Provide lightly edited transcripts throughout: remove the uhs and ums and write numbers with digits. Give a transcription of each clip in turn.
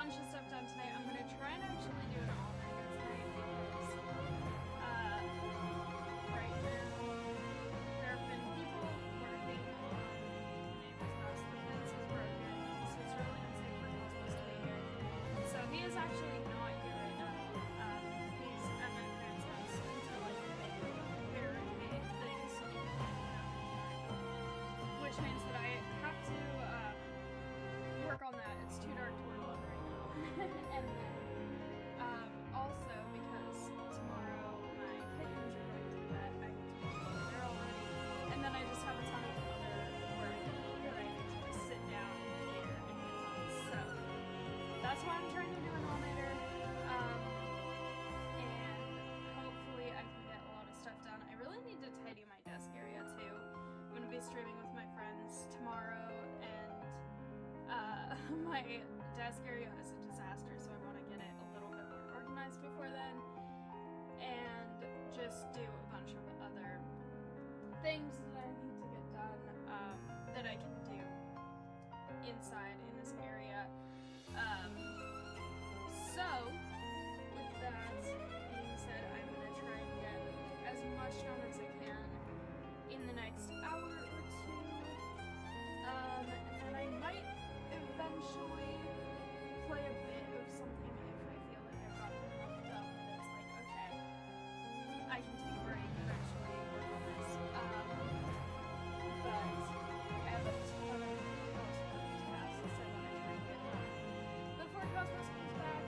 bunch of stuff done tonight. I'm gonna try and actually do an all-nighter tonight because right now there have been people working on the neighbor's house. The fence is broken, so it's really unsafe for Cosmos to be here. So he is actually not here right now. He's at my parents' house until I can barricade things so he can get out, which means that I have to work on that. It's too dark to work on right now. And then also because tomorrow my kittens are going to bed, I need to make sure they're all ready. And then I just have a ton of other work that I need to just sit down here and get on. So that's why I'm trying to do an all-nighter. And hopefully I can get a lot of stuff done. I really need to tidy my desk area too. I'm going to be streaming with my friends tomorrow, and my desk area is a disaster, so I want to get it a little bit more organized before then, and just do a bunch of other things that I need to get done that I can do inside in this area. So, with that being said, I'm going to try and get as much done as I can in the next hour or two, and then I might eventually play a bit of something if I feel like I've gotten enough done that it's like, okay, I can take a break and actually work on this. But I have a ton of Cosmos tasks I want to try and get done before Cosmos comes back.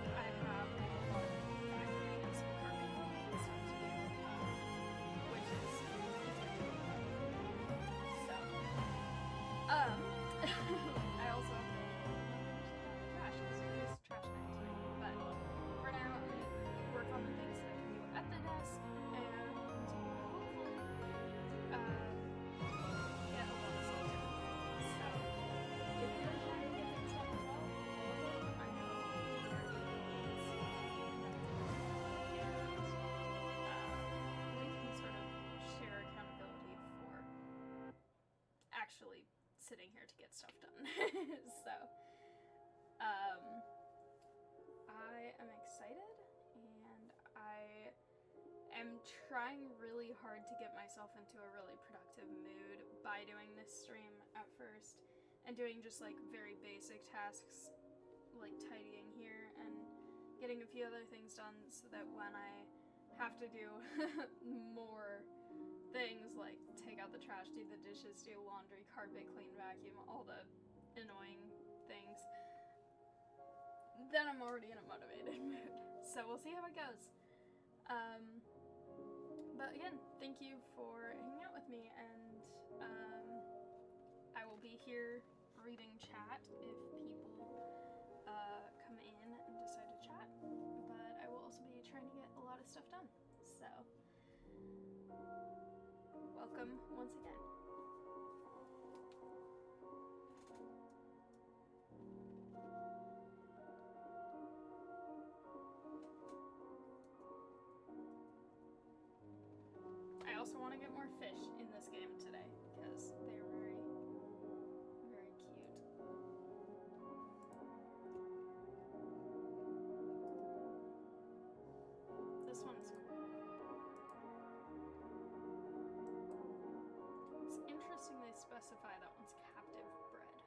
I have like a lot of factoring and some carving and stuff to do, which is so. I also have to trash because it is trash night tonight. But for now, I'm going to work on the things that I can do at the desk and hopefully get a lot of stuff done. So, if you're trying to get things done as well, I know there are needs and we can sort of share accountability for actually sitting here to get stuff done. So, I am excited, and I am trying really hard to get myself into a really productive mood by doing this stream at first, and doing just like very basic tasks like tidying here and getting a few other things done so that when I have to do more things like take out the trash, do the dishes, do laundry, carpet, clean, vacuum, all the annoying things, then I'm already in a motivated mood. So we'll see how it goes. But again, thank you for hanging out with me, and I will be here reading chat if people come in and decide to chat, but I will also be trying to get a lot of stuff done. So welcome once again. I also want to get more fish in this game today because they're very, very cute. This one's cool. It's interesting they specify that one's captive bred.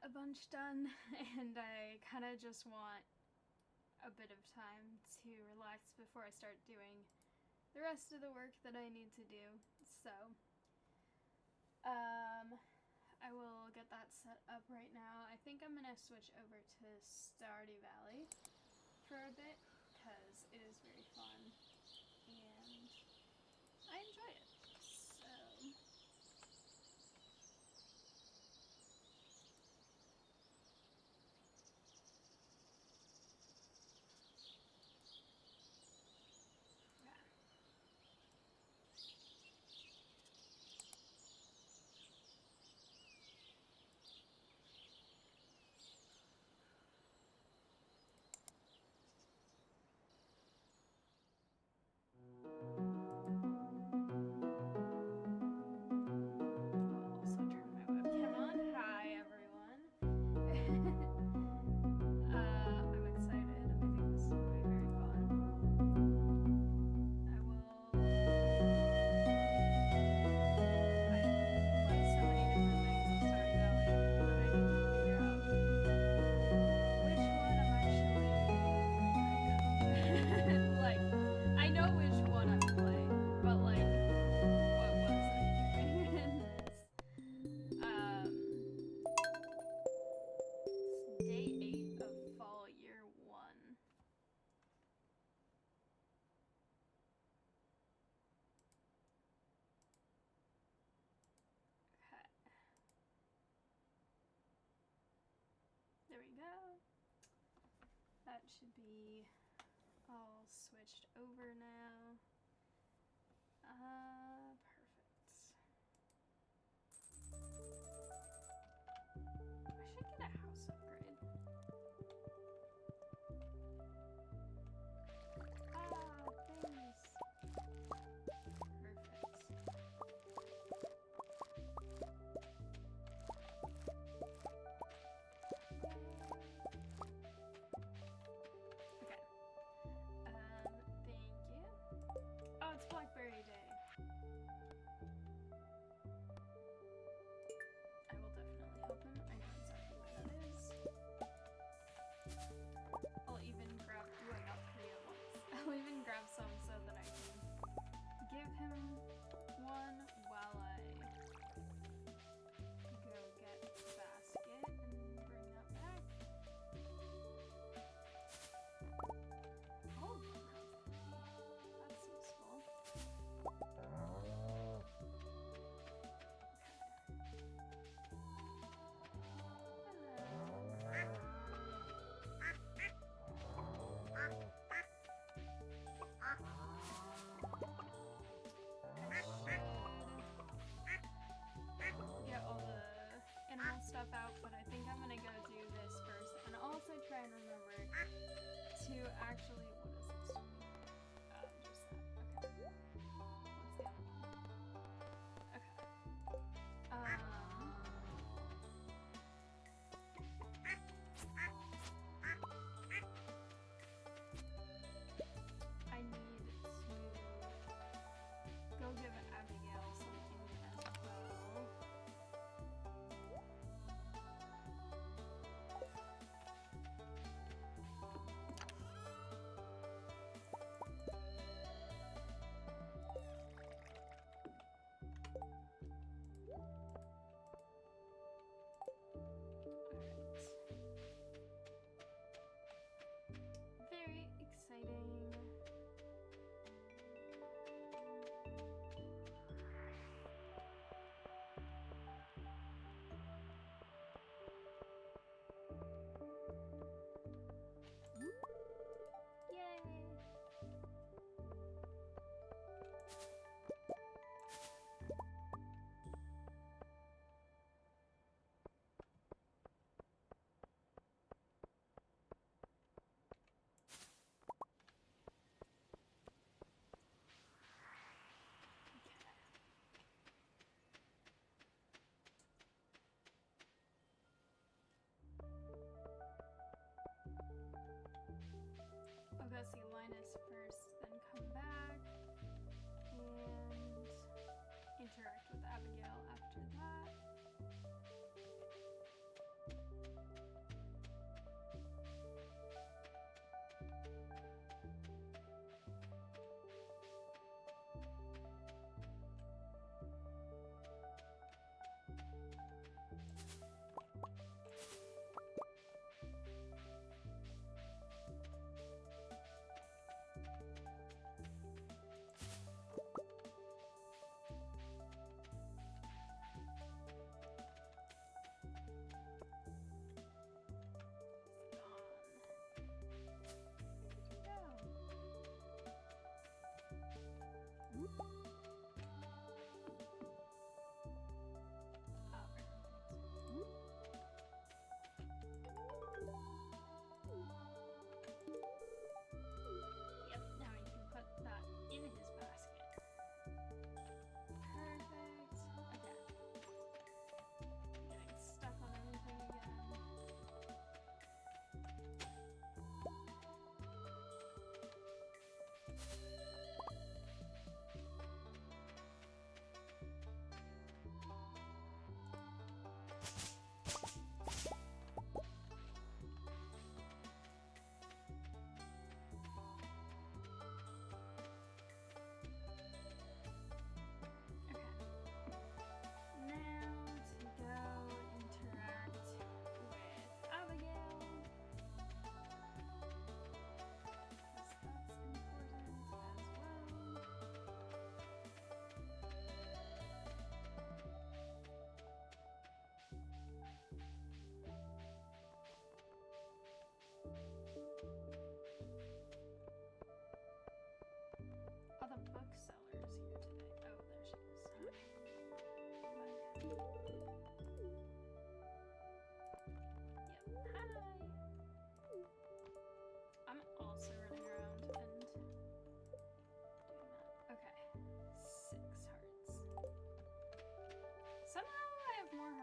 a bunch done, and I kind of just want a bit of time to relax before I start doing the rest of the work that I need to do. So, I will get that set up right now. I think I'm gonna switch over to Stardew Valley for a bit because it is very fun and I enjoy it. So. There we go. That should be all switched over now. Perfect. I should get a house upgrade. Things. Perfect. Okay. Thank you. Oh, it's Blackberry Day.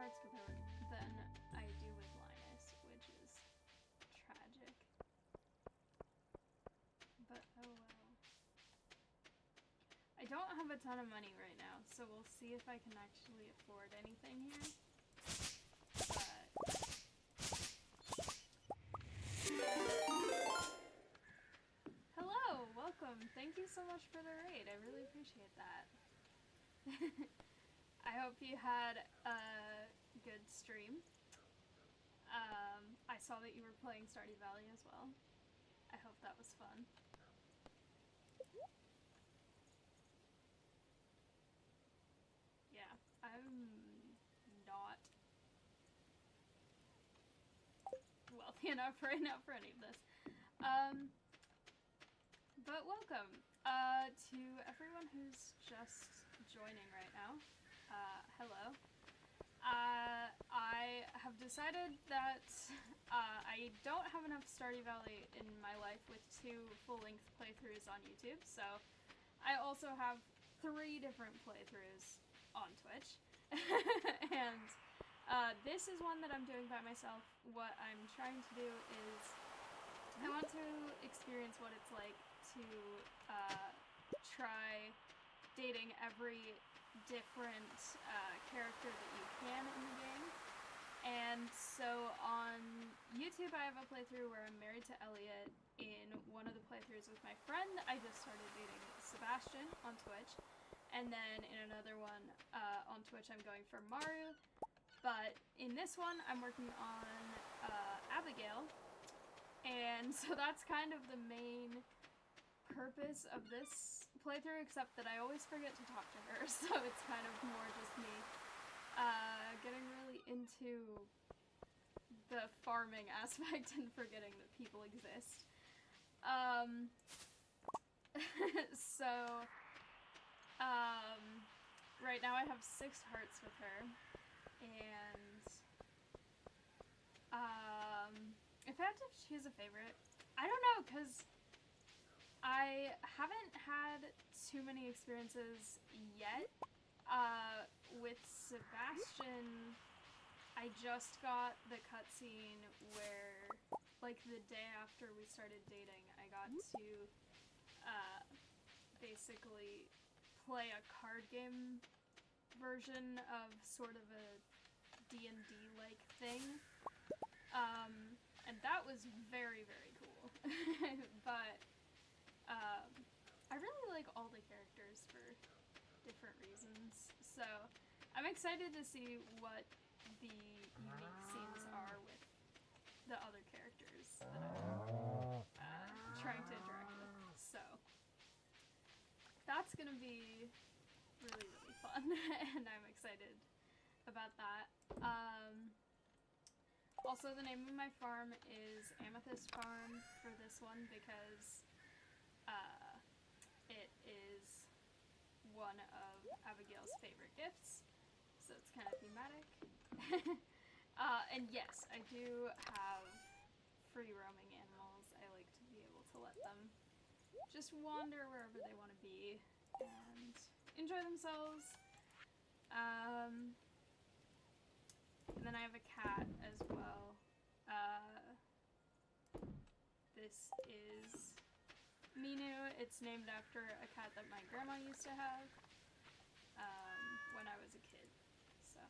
hearts than I do with Linus, which is tragic. But oh well. I don't have a ton of money right now, so we'll see if I can actually afford anything here. Hello! Welcome! Thank you so much for the raid. I really appreciate that. I hope you had a good stream. I saw that you were playing Stardew Valley as well. I hope that was fun. Yeah, I'm not wealthy enough right now for any of this. But welcome to everyone who's just joining right now. Hello. I have decided that I don't have enough Stardew Valley in my life with 2 full-length playthroughs on YouTube, so I also have 3 different playthroughs on Twitch. And this is one that I'm doing by myself. What I'm trying to do is I want to experience what it's like to try dating every different character that you can in the game. And so on YouTube I have a playthrough where I'm married to Elliot. In one of the playthroughs with my friend, I just started dating Sebastian on Twitch. And then in another one on Twitch I'm going for Maru. But in this one I'm working on Abigail. And so that's kind of the main purpose of this playthrough, except that I always forget to talk to her, so it's kind of more just me getting really into the farming aspect and forgetting that people exist. So right now I have 6 hearts with her, and if I had to choose a favorite, I don't know, because I haven't had too many experiences yet. With Sebastian, I just got the cutscene where, like, the day after we started dating, I got to basically play a card game version of sort of a D&D-like thing. And that was very, very cool. But I really like all the characters for different reasons, so I'm excited to see what the unique scenes are with the other characters that I'm trying to interact with. So that's gonna be really, really fun, and I'm excited about that. Also, the name of my farm is Amethyst Farm for this one because it is one of Abigail's favorite gifts, so it's kind of thematic. And yes, I do have free roaming animals. I like to be able to let them just wander wherever they want to be and enjoy themselves. And then I have a cat as well. This is Minu. It's named after a cat that my grandma used to have when I was a kid. So,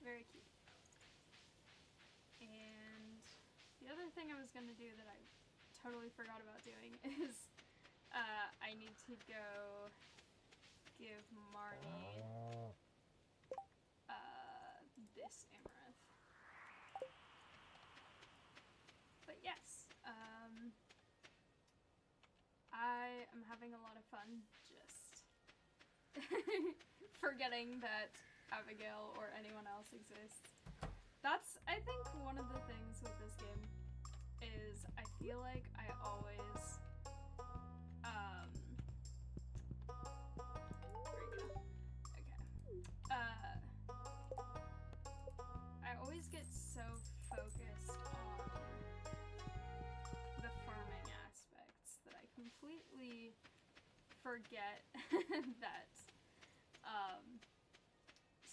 very cute. And the other thing I was going to do that I totally forgot about doing is I need to go give Marnie this amaranth. But yes, I am having a lot of fun just forgetting that Abigail or anyone else exists. That's, I think, one of the things with this game is I feel like I always, where you go? Okay. I always get so focused on the farming aspects that I completely forget that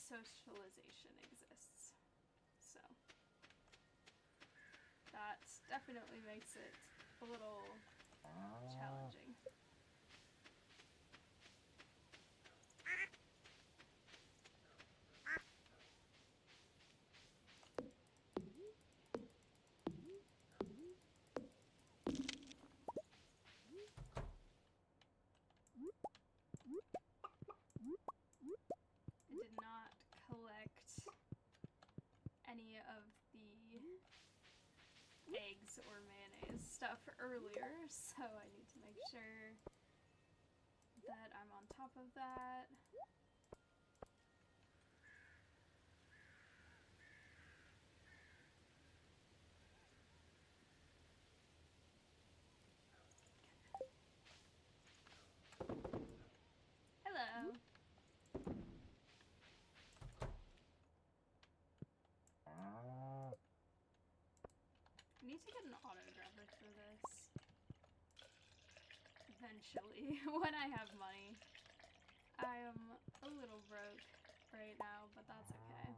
socialization exists. that definitely makes it a little challenging. I did not collect any of the eggs or mayonnaise stuff earlier, so I need to make sure that I'm on top of that. Hello. I need to get an auto grabber for this. Eventually, when I have money. I am a little broke right now, but that's okay.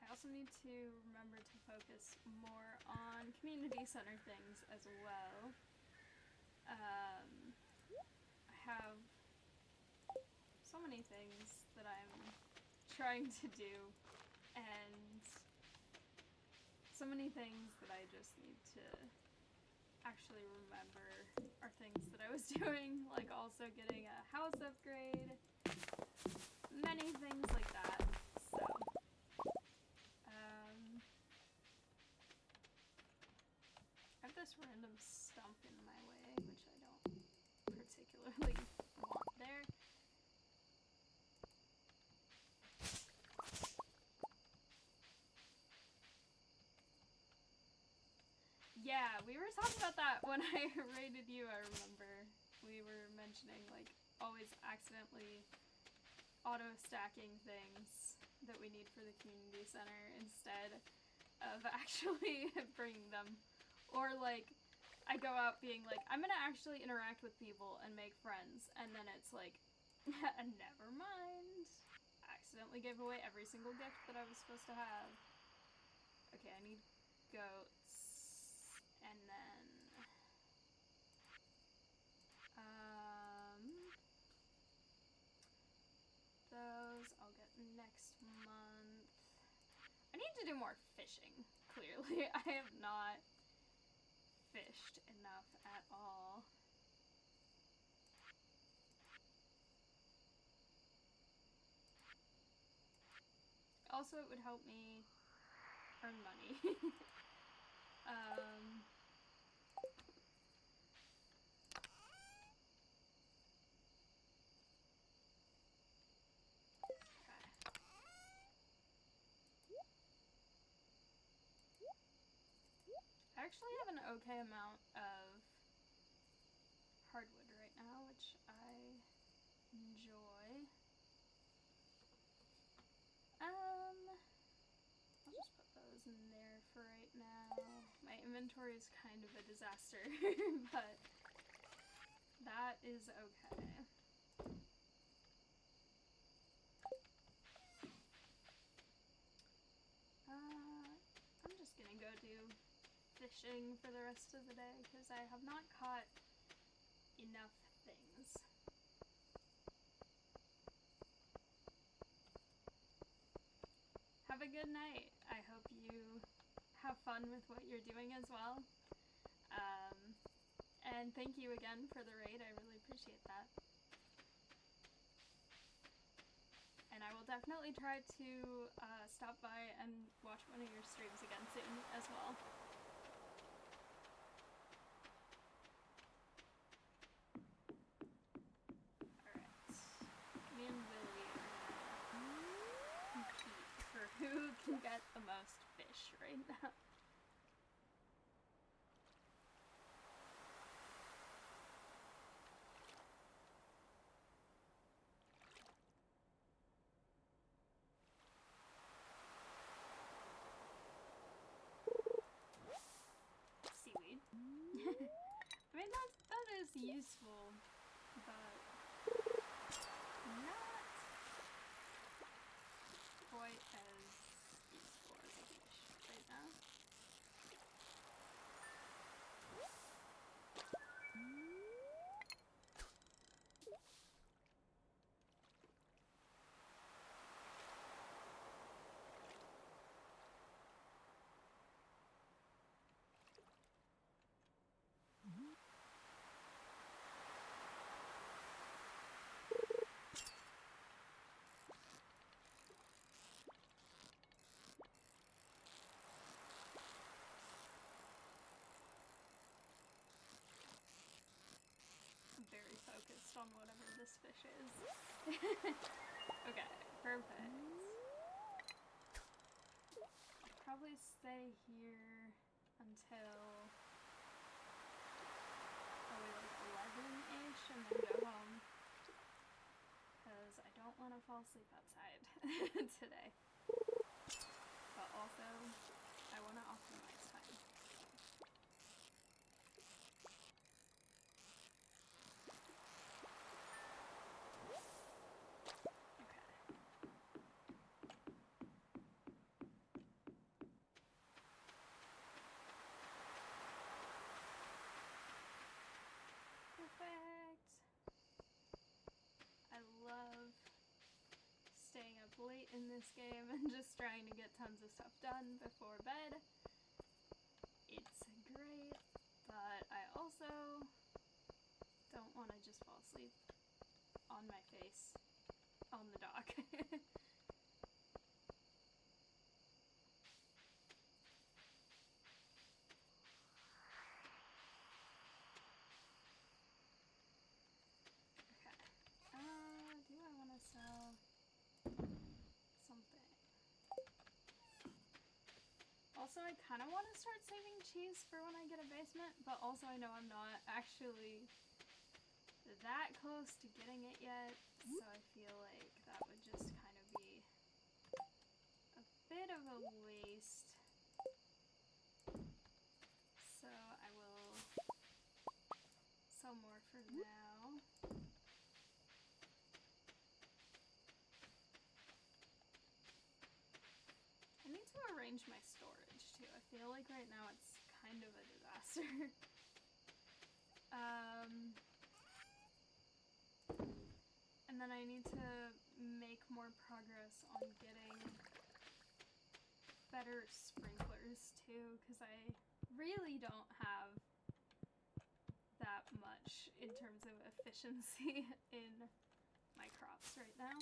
I also need to remember to focus more on community center things as well. I have so many things that I'm trying to do, and so many things that I just need to actually remember are things that I was doing, like also getting a house upgrade, many things like that. So I have this random stump in my way, which I don't particularly want there. Yeah, we were talking about that when I raided you, I remember. We were mentioning, like, always accidentally auto-stacking things that we need for the community center instead of actually bringing them. Or, like, I go out being like, I'm gonna actually interact with people and make friends, and then it's like, never mind. I accidentally gave away every single gift that I was supposed to have. Okay, I need goats, and then those I'll get next month. I need to do more fishing, clearly. I have not fished enough at all. Also, it would help me earn money. I actually have an okay amount of hardwood right now, which I enjoy. I'll just put those in there for right now. My inventory is kind of a disaster, but that is okay. I'm just gonna go do fishing for the rest of the day because I have not caught enough things. Have a good night. I hope you have fun with what you're doing as well. And thank you again for the raid. I really appreciate that. And I will definitely try to stop by and watch one of your streams again soon as well. Alright. Me and Willie are gonna compete for who can get the most fish right now. Seaweed. I mean, that is useful but not quite as useful as a fish right now. Very focused on whatever this fish is. Okay, perfect. I'll probably stay here until probably like 11-ish and then go home. Because I don't want to fall asleep outside today. But also, I want to optimize time. Perfect. I love staying up late in this game and just trying to get tons of stuff done before bed. It's great, but I also don't want to just fall asleep on my face on the dock. Do I want to sell something? Also, I kind of want to start saving cheese for when I get a basement, but also I know I'm not actually that close to getting it yet, so I feel like that would just kind of be a bit of a waste. So I will sell more for now. I need to arrange my storage too. I feel like right now it's kind of a disaster. And then I need to make more progress on getting better sprinklers too, because I really don't have that much in terms of efficiency in my crops right now.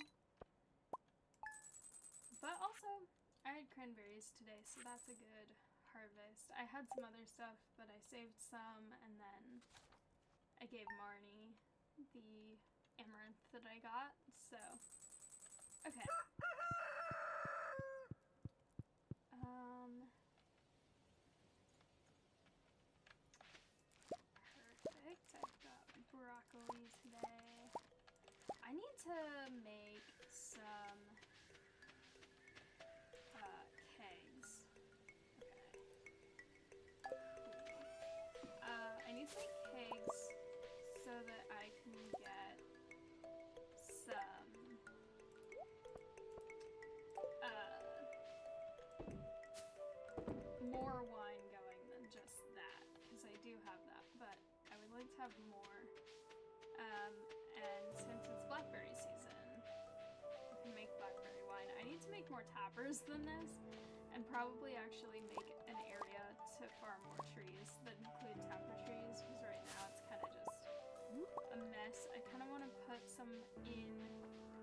But also, I had cranberries today, so that's a good harvest. I had some other stuff, but I saved some, and then I gave Marnie the amaranth that I got, so, okay. Perfect, I've got broccoli today. I need to make some kegs. Okay. I need to make kegs so that I can get some more wine going than just that, because I do have that, but I would like to have more. And since it's blackberry season, I can make blackberry wine. I need to make more tappers than this, and probably actually make an area to farm more trees that include tapper trees, because right now it's kind of just a mess. I kind of want to put some in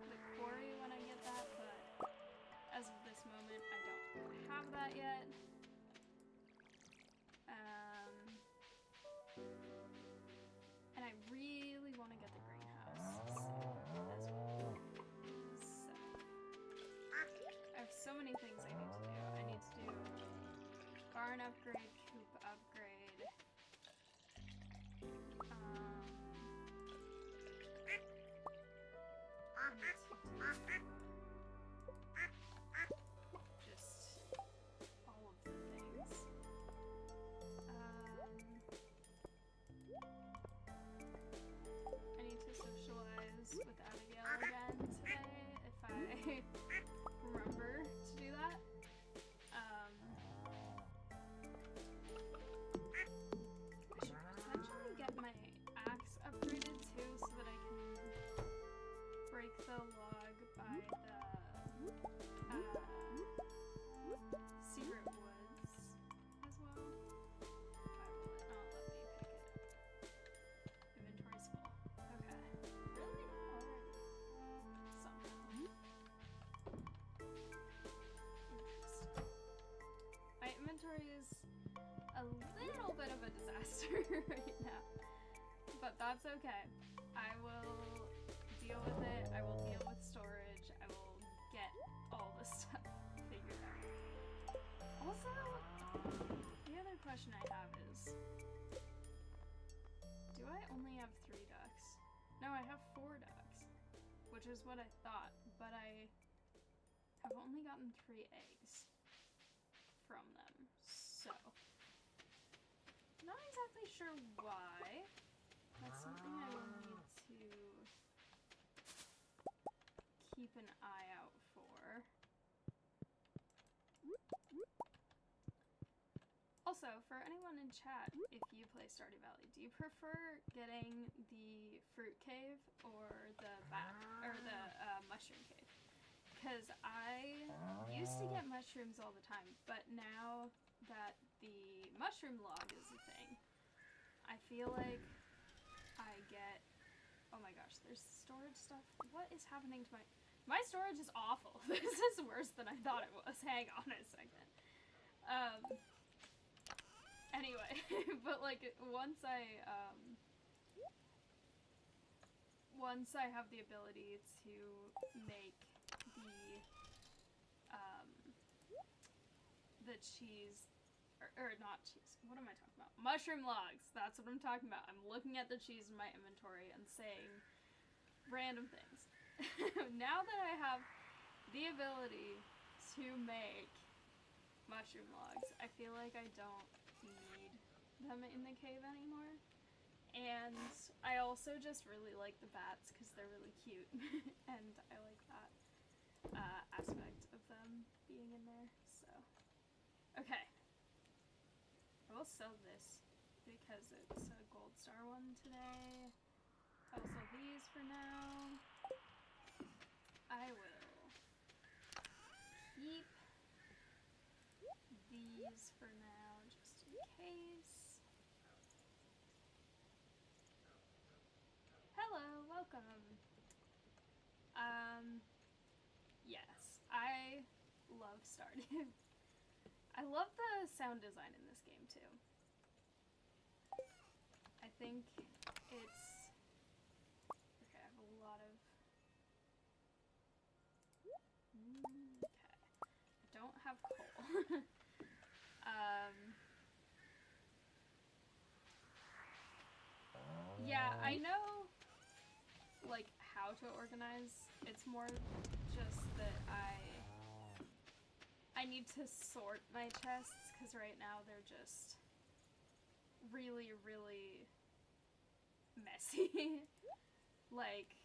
the quarry when I get that, but as of this moment, I don't have that yet. And I really want to get the greenhouse as well. So, I have so many things I need to do. I need to do barn upgrade, coop upgrade. I need to do just all of the things. I need to socialize right now. But that's okay. I will deal with it. I will deal with storage. I will get all this stuff figured out. Also, the other question I have is, do I only have 3 ducks? No, I have 4 ducks, which is what I thought, but I have only gotten 3 eggs from them, so not exactly sure why. That's something I will need to keep an eye out for. Also, for anyone in chat, if you play Stardew Valley, do you prefer getting the fruit cave or the mushroom cave? Because I used to get mushrooms all the time, but now that the mushroom log is a thing, I feel like I get... Oh my gosh, there's storage stuff. What is happening to my storage is awful. This is worse than I thought it was. Hang on a second. Anyway, but like once I have the ability to make the cheese, or not cheese, what am I talking about? Mushroom logs, that's what I'm talking about. I'm looking at the cheese in my inventory and saying random things. Now that I have the ability to make mushroom logs, I feel like I don't need them in the cave anymore. And I also just really like the bats because they're really cute. And I like that aspect of them being in there, so. Okay. I will sell this because it's a gold star one today. I will sell these for now. I will keep these for now, just in case. Hello, welcome. Yes, I love Stardew. I love the sound design in this game too. I think it's... Okay, I have a lot of... Okay. I don't have coal. Yeah, I know, like, how to organize. It's more just that I need to sort my chests, because right now they're just really, really messy. Like,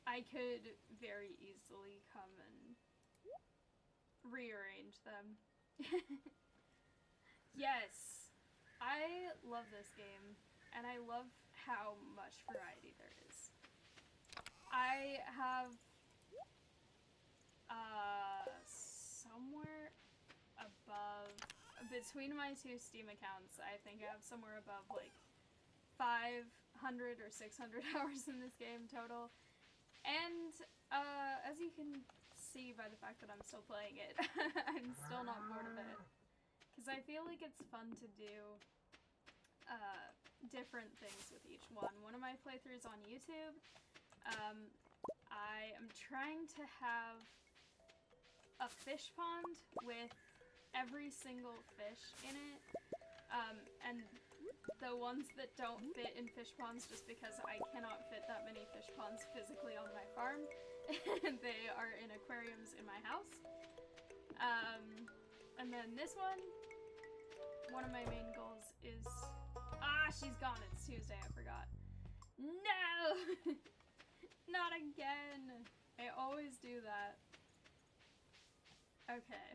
I could very easily come and rearrange them. Yes, I love this game, and I love how much variety there is. I have somewhere above, between my 2 Steam accounts, I think I have somewhere above like 500 or 600 hours in this game total. And as you can see by the fact that I'm still playing it, I'm still not bored of it. Because I feel like it's fun to do different things with each one. One of my playthroughs on YouTube, I am trying to have a fish pond with every single fish in it, and the ones that don't fit in fish ponds, just because I cannot fit that many fish ponds physically on my farm, they are in aquariums in my house. And then this one of my main goals is... Ah, she's gone, it's Tuesday, I forgot. No! Not again! I always do that. Okay.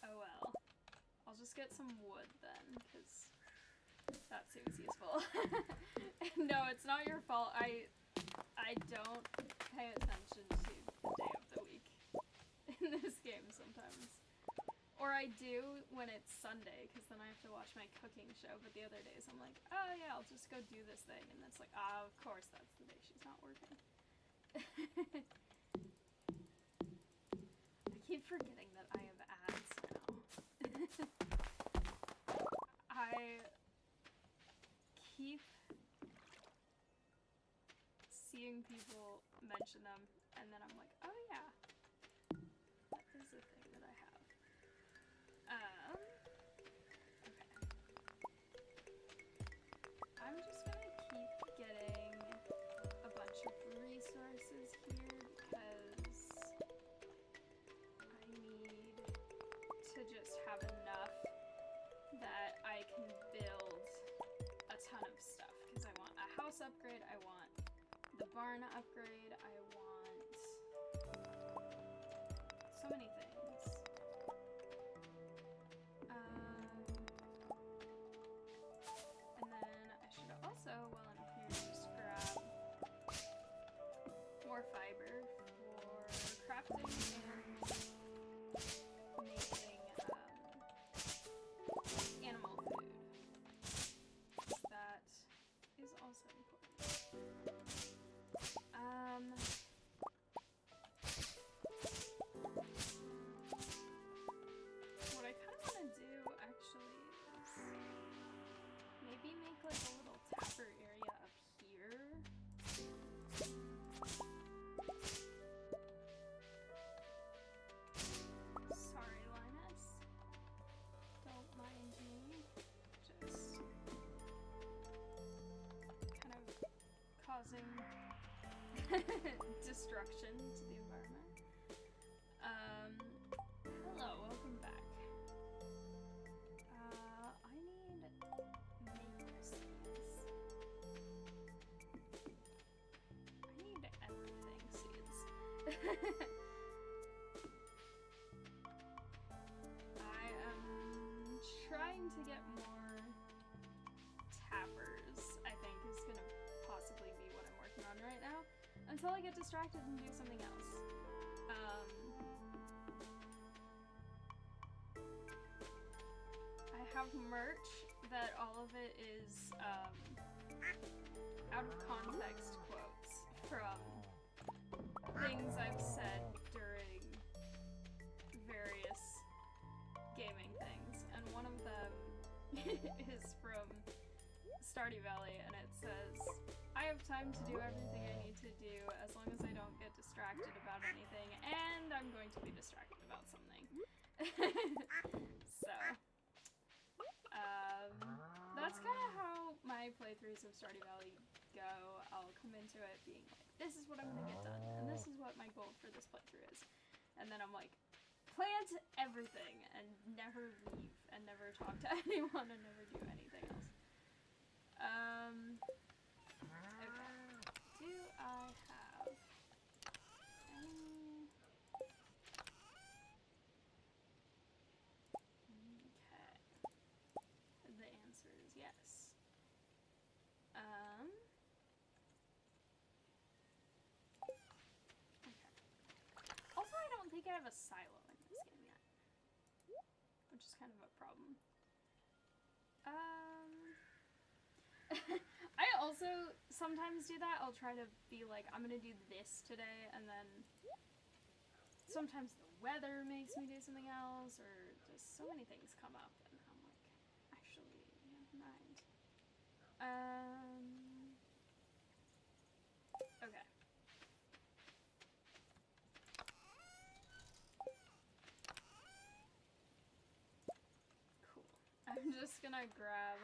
Oh well. I'll just get some wood then, because that seems useful. No, it's not your fault. I don't pay attention to the day of the week in this game sometimes. Or I do when it's Sunday, because then I have to watch my cooking show, but the other days I'm like, oh yeah, I'll just go do this thing, and it's like, ah, of course that's the day she's not working. I keep forgetting that I have ads now. seeing people mention them, and then I'm like, oh yeah, that is a thing that I have. Okay. I'm just gonna keep getting a bunch of resources here because I need to just have enough that I can build a ton of stuff, because I want a house upgrade, I want the barn upgrade, I want so many things. And then I should also, while I'm here, just grab more fiber for crafting and making animal food. That is also important. What I kind of want to do actually is maybe make like a little tapper area up here. Sorry, Linus. Don't mind me. Just kind of causing destruction to the environment. Hello, welcome back. I need mango seeds. I need everything seeds. I am trying to get more tappers, I think is gonna possibly be what I'm working on right now, until I get distracted and do something else. I have merch that all of it is out of context quotes from things I've said during various gaming things, and one of them is from Stardew Valley, and it says, I have time to do everything I need to do as long as I don't get distracted about anything, and I'm going to be distracted about something. So, that's kind of how my playthroughs of Stardew Valley go. I'll come into it being like, this is what I'm gonna get done, and this is what my goal for this playthrough is. And then I'm like, plant everything, and never leave, and never talk to anyone, and never do anything else. Okay. Do I have any... Okay. The answer is yes. Okay. Also, I don't think I have a silo in this game yet, which is kind of a problem. I also sometimes do that. I'll try to be like, I'm gonna do this today, and then sometimes the weather makes me do something else, or just so many things come up, and I'm like, actually, never mind. Okay. Cool. I'm just gonna grab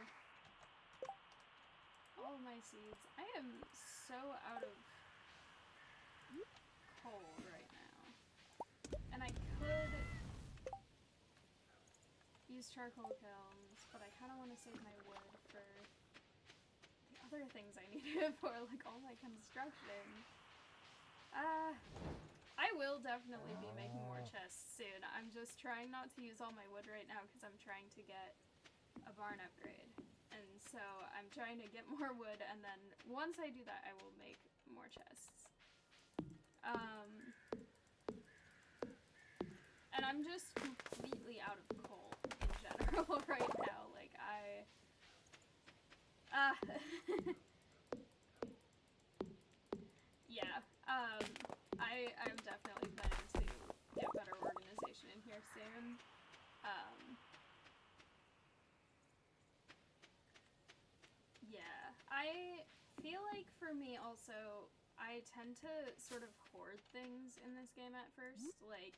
all of my seeds. I am so out of coal right now. And I could use charcoal kilns, but I kind of want to save my wood for the other things I need it for, like all my construction. I will definitely be making more chests soon. I'm just trying not to use all my wood right now because I'm trying to get a barn upgrade. And so I'm trying to get more wood, and then once I do that, I will make more chests. And I'm just completely out of coal in general right now. Like, yeah. I'm definitely planning to get better organization in here soon. Yeah, I feel like for me also, I I tend to sort of hoard things in this game at first. Like,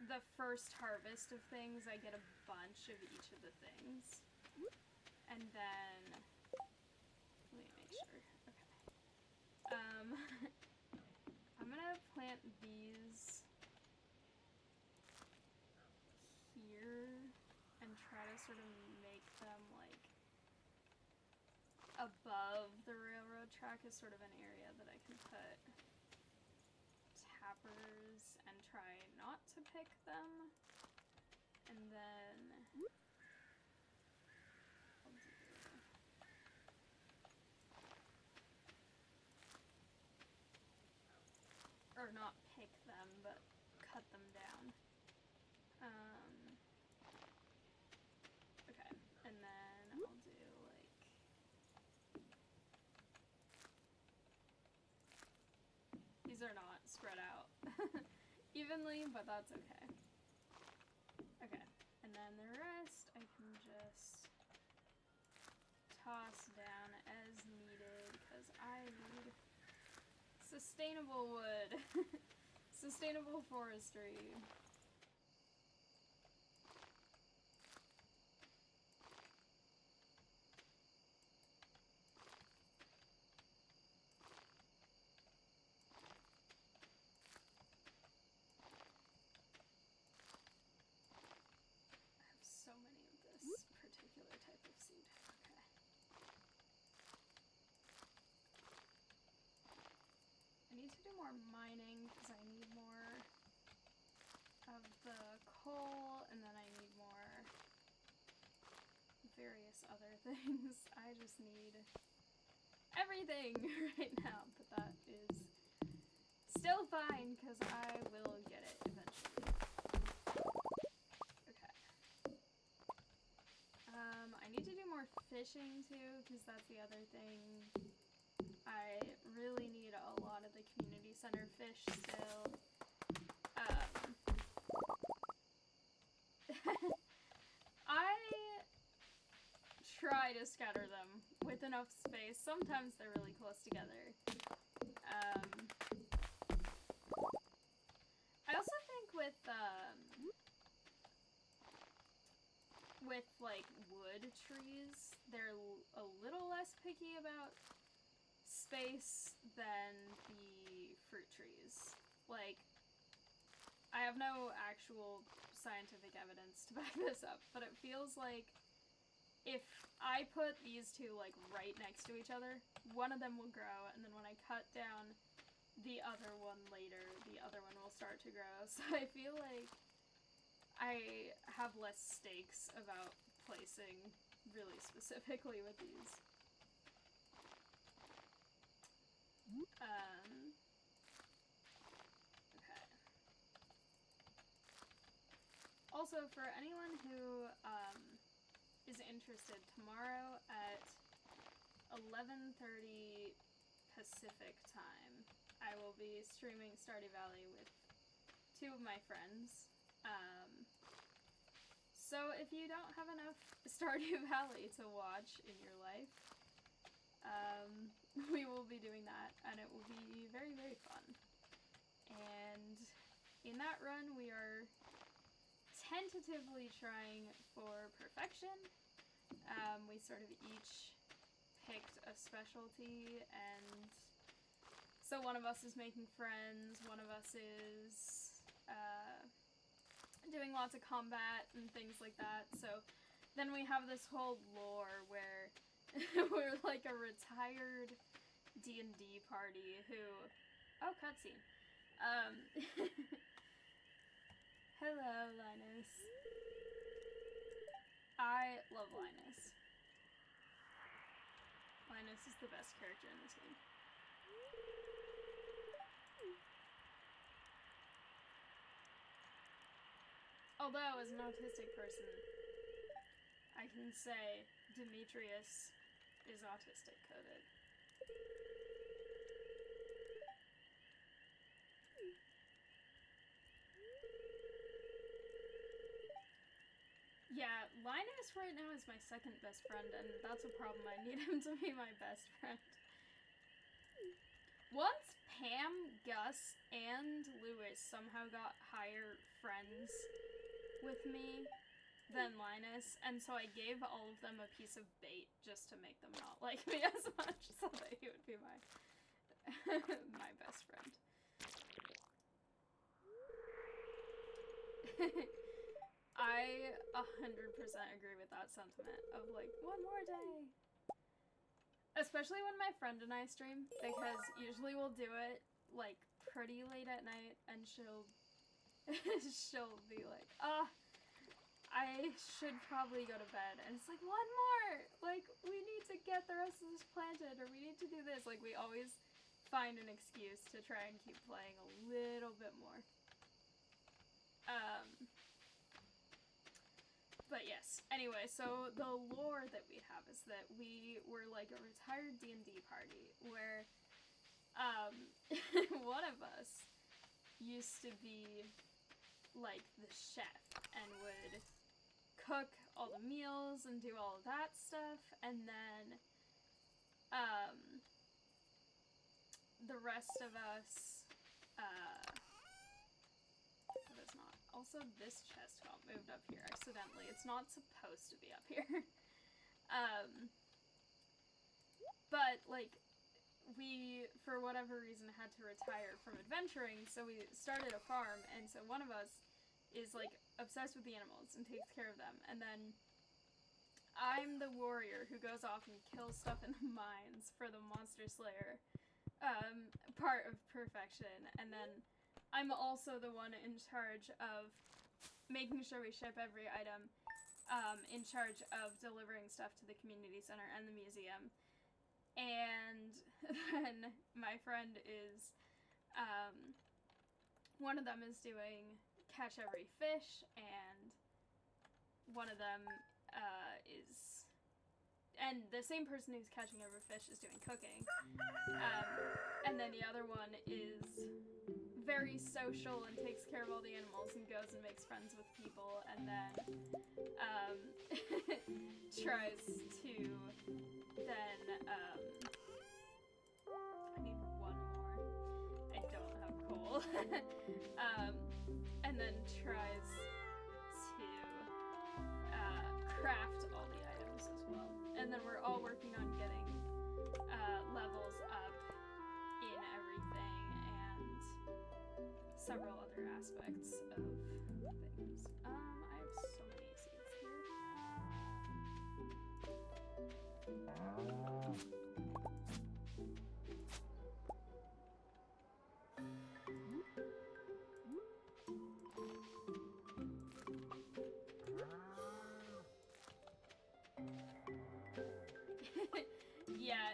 the first harvest of things, I get a bunch of each of the things. And then... Let me make sure. Okay. I'm gonna plant these here and try to sort of make them, like, above the railroad track is sort of an area that I can put tappers and try not to pick them. And then I'll do... Or not pick them, but cut them down. Okay, and then I'll do, like... These are not spread out evenly, but that's okay. Okay, and then the rest I can just toss down as needed, because I need sustainable wood. Sustainable forestry. I have so many of this particular type of seed. Okay. I need to do more mining because I need more of the coal, and then I need more various other things. I just need everything right now, but that is still fine because I will get it eventually. Okay. I need to do more fishing too, because that's the other thing. I really need a lot of the community center fish still. I try to scatter them with enough space. Sometimes they're really close together. I also think with like wood trees, they're a little less picky about space than the fruit trees. Like, I have no actual scientific evidence to back this up, but it feels like if I put these two, like, right next to each other, one of them will grow, and then when I cut down the other one later, the other one will start to grow. So I feel like I have less stakes about placing really specifically with these. Okay. Also, for anyone who is interested, tomorrow at 11:30 Pacific time, I will be streaming Stardew Valley with two of my friends. So if you don't have enough Stardew Valley to watch in your life, we will be doing that, and it will be very, very fun. And in that run, we are tentatively trying for perfection. We sort of each picked a specialty, and so one of us is making friends, one of us is doing lots of combat and things like that. So then we have this whole lore where we're like a retired D&D party who... Oh, cutscene. Hello, Linus. I love Linus. Linus is the best character in this game. Although, as an autistic person, I can say Demetrius is autistic coded. Yeah, Linus right now is my second best friend, and that's a problem. I need him to be my best friend. Once Pam, Gus, and Lewis somehow got higher friends with me than Linus, and so I gave all of them a piece of bait just to make them not like me as much, so that he would be my my best friend. I 100% agree with that sentiment of like, one more day. Especially when my friend and I stream, because usually we'll do it like pretty late at night, and she'll be like, I should probably go to bed, and it's like, one more! Like, we need to get the rest of this planted, or we need to do this. Like, we always find an excuse to try and keep playing a little bit more. But yes, anyway, so the lore that we have is that we were like a retired D&D party where one of us used to be like the chef and would cook all the meals and do all of that stuff, and then the rest of us but it's not. Also, this chest got moved up here accidentally. It's not supposed to be up here. But, like, we, for whatever reason, had to retire from adventuring, so we started a farm, and so one of us is, like, obsessed with the animals and takes care of them, and then I'm the warrior who goes off and kills stuff in the mines for the Monster Slayer part of perfection, and then I'm also the one in charge of making sure we ship every item, in charge of delivering stuff to the community center and the museum. And then my friend is, one of them is doing catch every fish, and one of them and the same person who's catching every fish is doing cooking. And then the other one is very social and takes care of all the animals and goes and makes friends with people, and then tries to then I need one more. I don't have coal. And then tries to craft all the items as well. And then we're all working on getting levels up in everything and several other aspects of things. I have so many seeds Yeah,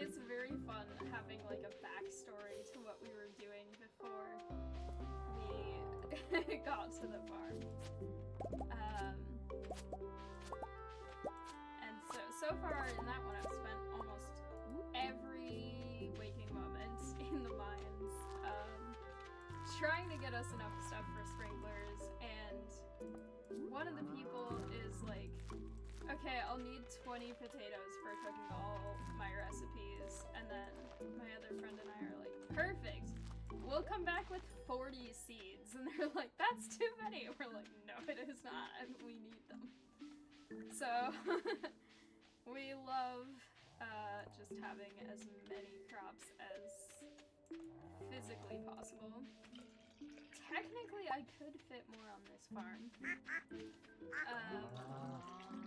it's very fun having like a backstory to what we were doing before we got to the farm. And so far in that one I've spent almost every waking moment in the mines, trying to get us enough stuff for sprinklers, and one of the people is like, okay, I'll need 20 potatoes for cooking all my recipes, and then my other friend and I are like, perfect, we'll come back with 40 seeds, and they're like, that's too many, and we're like, no it is not, we need them. So, we love just having as many crops as physically possible. Technically, I could fit more on this farm,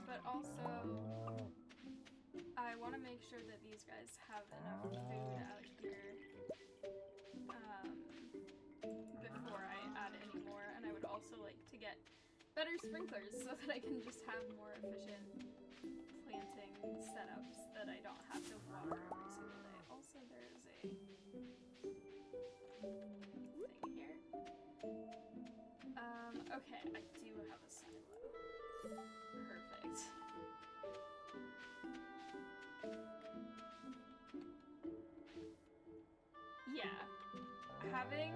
but also I want to make sure that these guys have enough food out here before I add any more, and I would also like to get better sprinklers so that I can just have more efficient planting setups that I don't have to water every single day. Also, there's a thing here. Okay, I do have a silo. Perfect. Yeah, having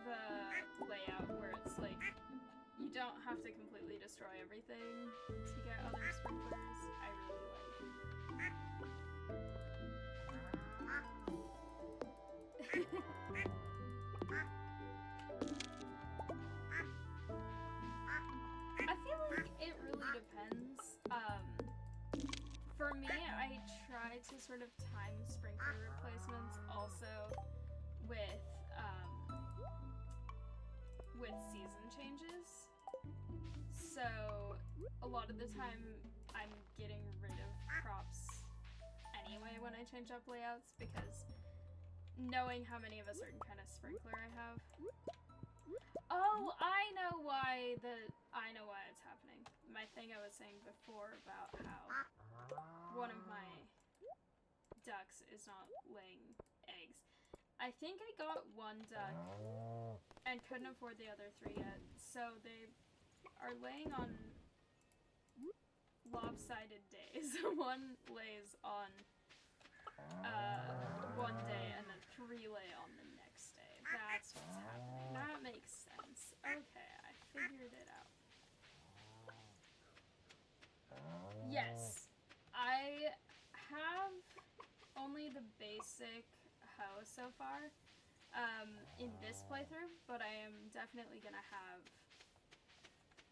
the layout where it's like, you don't have to completely destroy everything to get other sprinklers, I really like. try to sort of time sprinkler replacements also with season changes. So a lot of the time I'm getting rid of crops anyway when I change up layouts, because knowing how many of a certain kind of sprinkler I have. Oh, I know why it's happening. My thing I was saying before about how one of my ducks is not laying eggs. I think I got one duck and couldn't afford the other 3 yet, so they are laying on lopsided days. One lays on one day and then 3 lay on the next day. That's what's happening. That makes sense. Okay, I figured it out. Yes, I have only the basic hoe so far in this playthrough, but I am definitely gonna have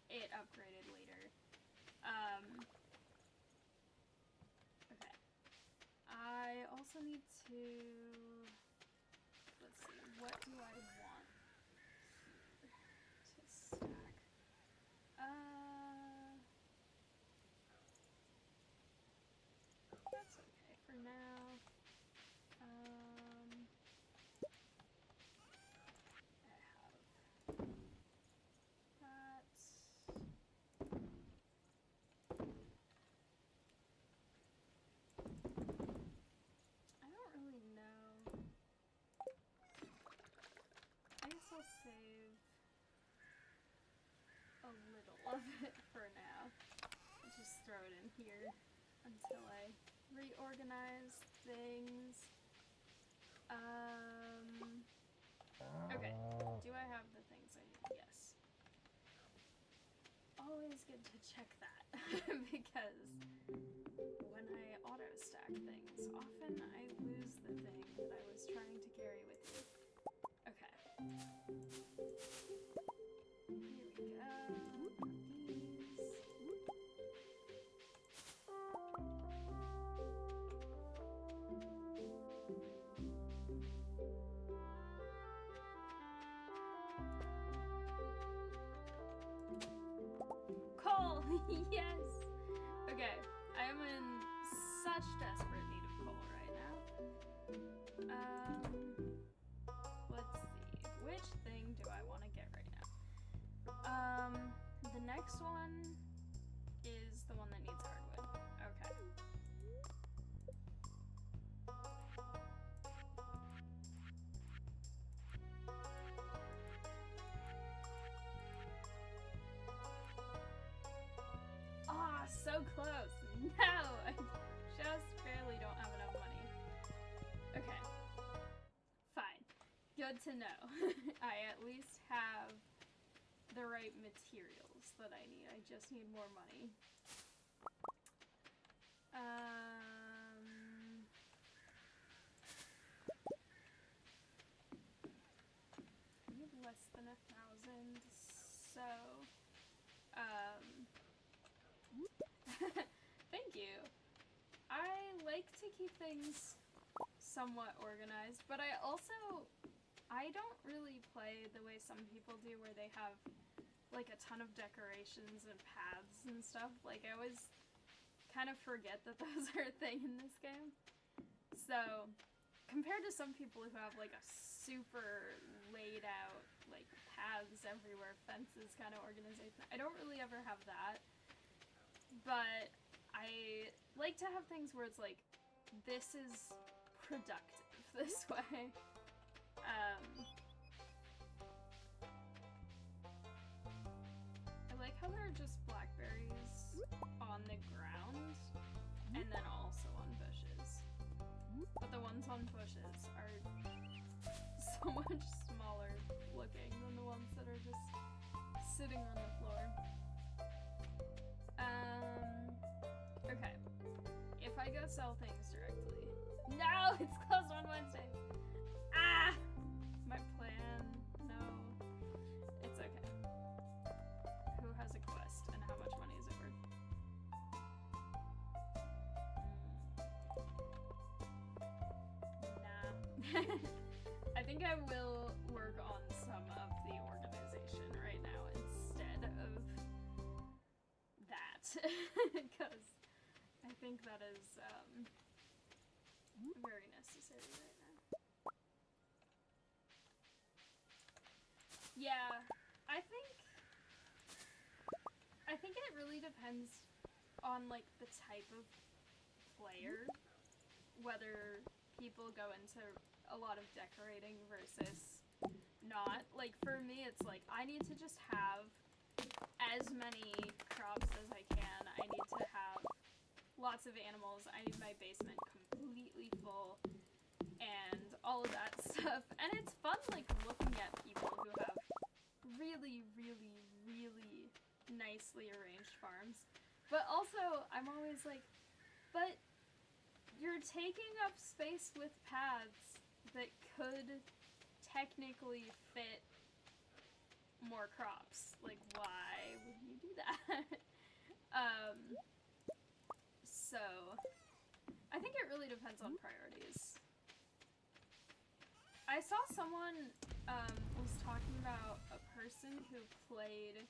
it upgraded later. Okay. I also need to, let's see, what do I want to stack? That's okay for now. I have that. I don't really know. I guess I'll save a little of it for now. I'll just throw it in here until I reorganize things. Okay, do I have the things I need? Yes. Always good to check that, because when I auto-stack things, often I lose the thing that I was trying to carry with me. Okay. Here we go. These. Coal! Yes! Okay, I am in such desperate need of coal right now. Let's see. Which thing do I want to get right now? The next one is the one that needs hardwood. Okay. Ah, so close. No, I just barely don't have enough money. Okay. Fine. Good to know. I at least have the right materials that I need. I just need more money. I need less than 1,000, so thank you. I like to keep things somewhat organized, but I don't really play the way some people do, where they have like a ton of decorations and paths and stuff. Like, I always kind of forget that those are a thing in this game. So, compared to some people who have like a super laid out, like, paths everywhere, fences kind of organization, I don't really ever have that. But I like to have things where it's like, this is productive this way. I like how there are just blackberries on the ground and then also on bushes. But the ones on bushes are so much smaller looking than the ones that are just sitting on the floor. Okay. If I go sell things directly. No, it's closed on Wednesday. Ah! My plan. No. It's okay. Who has a quest and how much money is it worth? I think I will work on some of the organization right now instead of that, because I think that is very necessary right now. Yeah, I think it really depends on like the type of player, whether people go into a lot of decorating versus not. Like for me, it's like I need to just have as many crops as I can. I need to have lots of animals. I need my basement completely full and all of that stuff. And it's fun like looking at people who have really, really, really nicely arranged farms. But also, I'm always like, but you're taking up space with paths that could technically fit more crops. Like, why would you do that? So, I think it really depends on priorities. I saw someone was talking about a person who played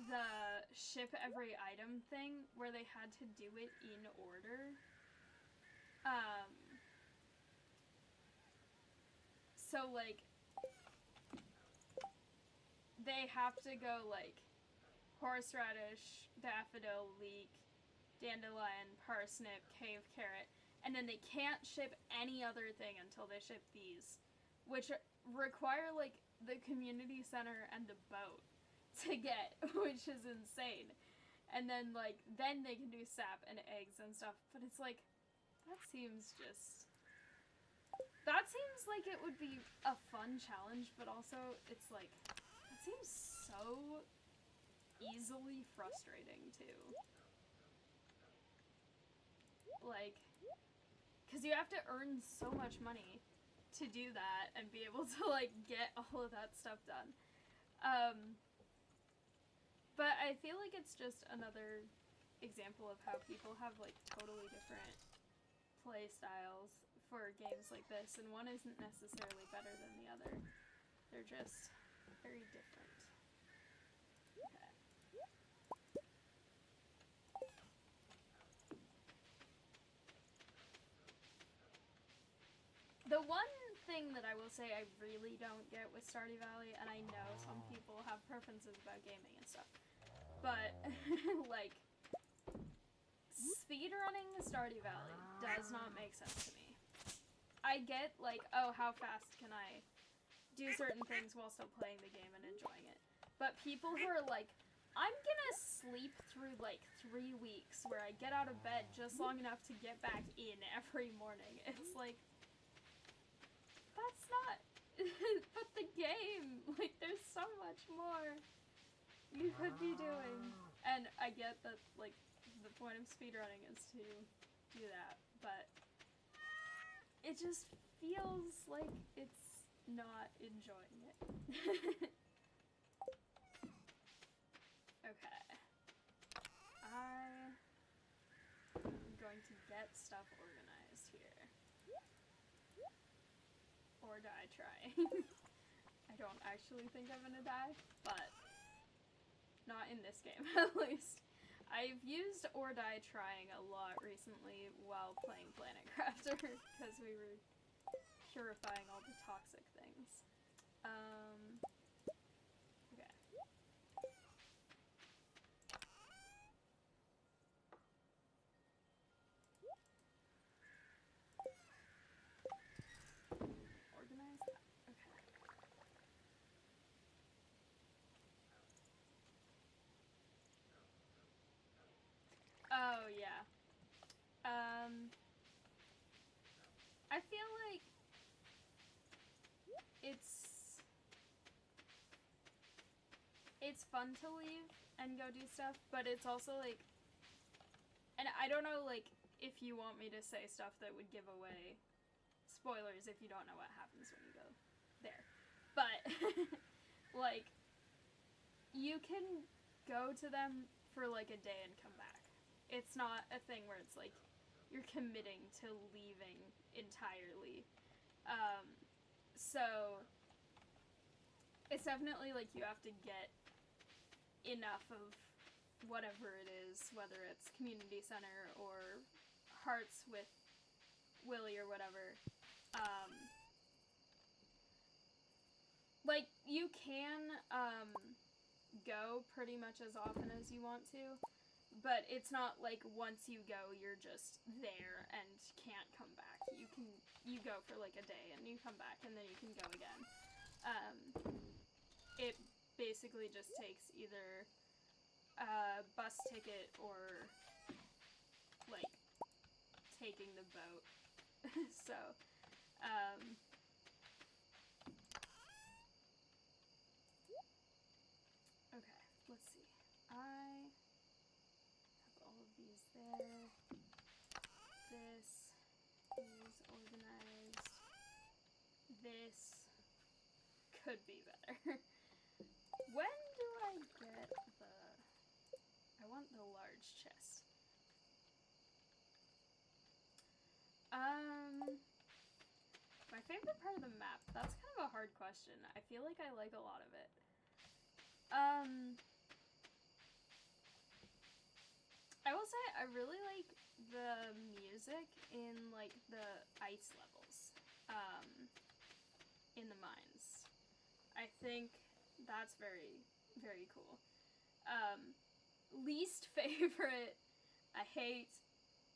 the ship every item thing where they had to do it in order. So like they have to go like horseradish, daffodil, leek, dandelion, parsnip, cave carrot, and then they can't ship any other thing until they ship these, which require like the community center and the boat to get, which is insane. And then like then they can do sap and eggs and stuff, but it's like that seems like it would be a fun challenge, but also it's like it seems so easily frustrating too. Like, because you have to earn so much money to do that and be able to like get all of that stuff done. But I feel like it's just another example of how people have like totally different play styles for games like this, and one isn't necessarily better than the other. They're just very different. Okay. The one thing that I will say I really don't get with Stardew Valley, and I know some people have preferences about gaming and stuff, but like speedrunning Stardew Valley does not make sense to me. I get like, oh, how fast can I do certain things while still playing the game and enjoying it, but people who are like, I'm gonna sleep through like 3 weeks where I get out of bed just long enough to get back in every morning, it's like, that's not but the game, like there's so much more you could be doing. And I get that like the point of speedrunning is to do that, but it just feels like it's not enjoying it. Okay. I'm going to get stuff organized here. Or die trying. I don't actually think I'm gonna die, but not in this game, at least. I've used or die trying a lot recently while playing Planet Crafter, because we were purifying all the toxic things. Okay. Organize that. Okay. Oh, yeah. I feel like it's fun to leave and go do stuff, but it's also like, and I don't know like if you want me to say stuff that would give away spoilers if you don't know what happens when you go there, but like you can go to them for like a day and come back. It's not a thing where it's like you're committing to leaving entirely. So it's definitely like you have to get enough of whatever it is, whether it's community center or hearts with Willie or whatever. Like, you can go pretty much as often as you want to, but it's not like once you go, you're just there and can't come back. You go for like a day and you come back and then you can go again. It basically just takes either a bus ticket or like taking the boat. So, okay, let's see. I have all of these there. This is organized. This could be better. When do I get I want the large chest. My favorite part of the map, that's kind of a hard question. I feel like I like a lot of it. I will say I really like the music in like the ice levels, in the mines. I think that's very, very cool. Least favorite, I hate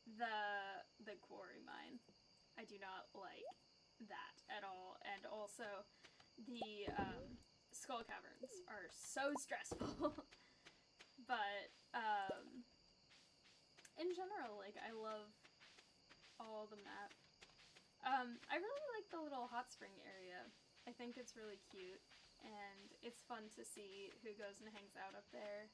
the quarry mine. I do not like that at all, and also the skull caverns are so stressful. But in general, like, I love all the map. I really like the little hot spring area. I think it's really cute, and it's fun to see who goes and hangs out up there.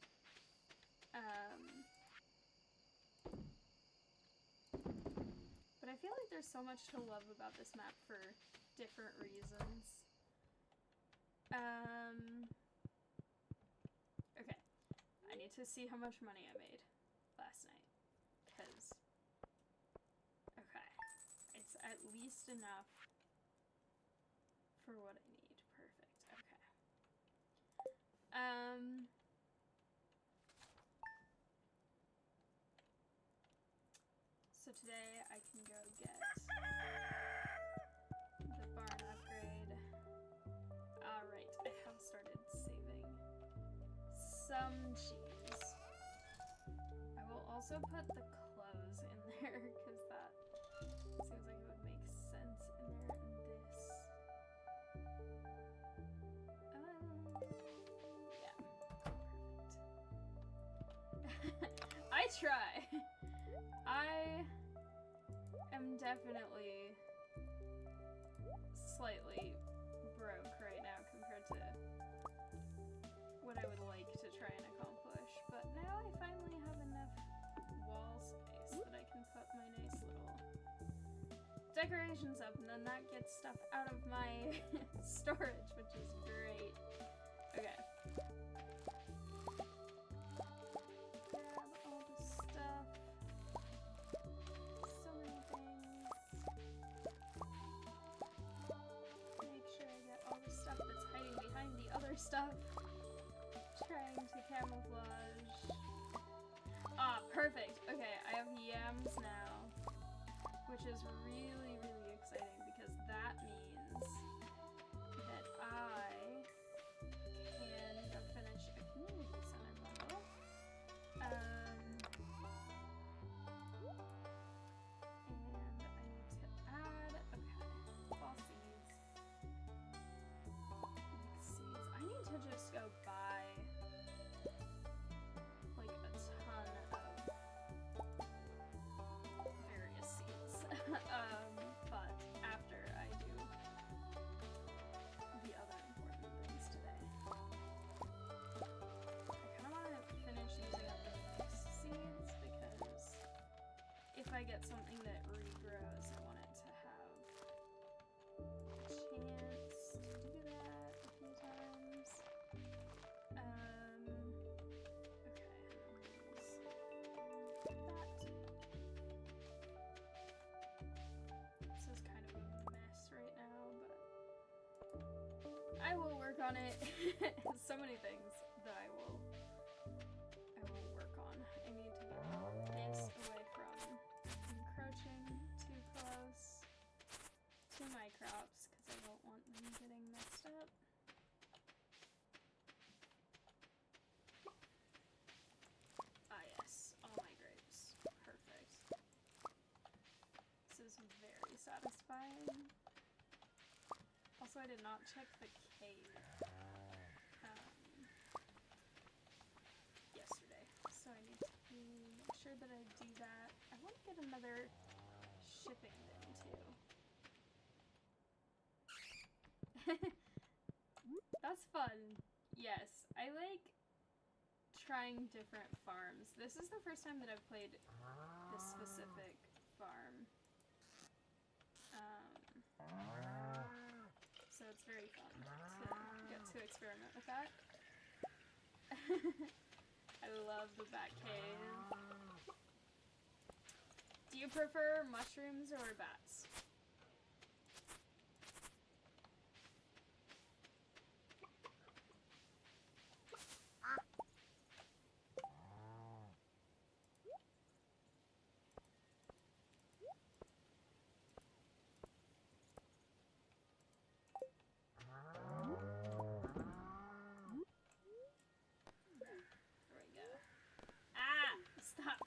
But I feel like there's so much to love about this map for different reasons. Okay. I need to see how much money I made last night. Because, okay. It's at least enough for what I need. Perfect. Okay. So today I can go get the barn upgrade. Alright, I have started saving some cheese. I will also put the clothes in there because that seems like it would make sense in there. Yeah, perfect. I try. I am definitely slightly broke right now compared to what I would like to try and accomplish, but now I finally have enough wall space that I can put my nice little decorations up, and then that gets stuff out of my storage, which is great. Okay. Grab all the stuff. So many things. Make sure I get all the stuff that's hiding behind the other stuff. Trying to camouflage. Ah, perfect. Okay, I have yams now, which is really, really exciting because that means that I can go finish a community center level. And I need to add, okay, fall seeds. Seeds. I need to just go buy like a ton of various seeds. But after I do on it. So many things that I will work on. I need to move this away from encroaching too close to my crops because I don't want them getting mixed up. Ah yes, all my grapes. Perfect. This is very satisfying. Also, I did not check the cave yesterday, so I need to make sure that I do that. I want to get another shipping bin too. That's fun. Yes, I like trying different farms. This is the first time that I've played this specific farm. So it's very fun to get to experiment with that. I love the bat cave. Do you prefer mushrooms or bats? Stop.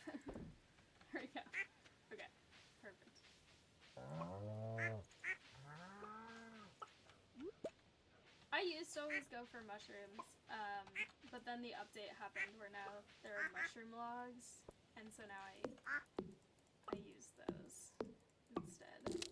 There we go. Okay, perfect. I used to always go for mushrooms, but then the update happened where now there are mushroom logs, and so now I use those instead.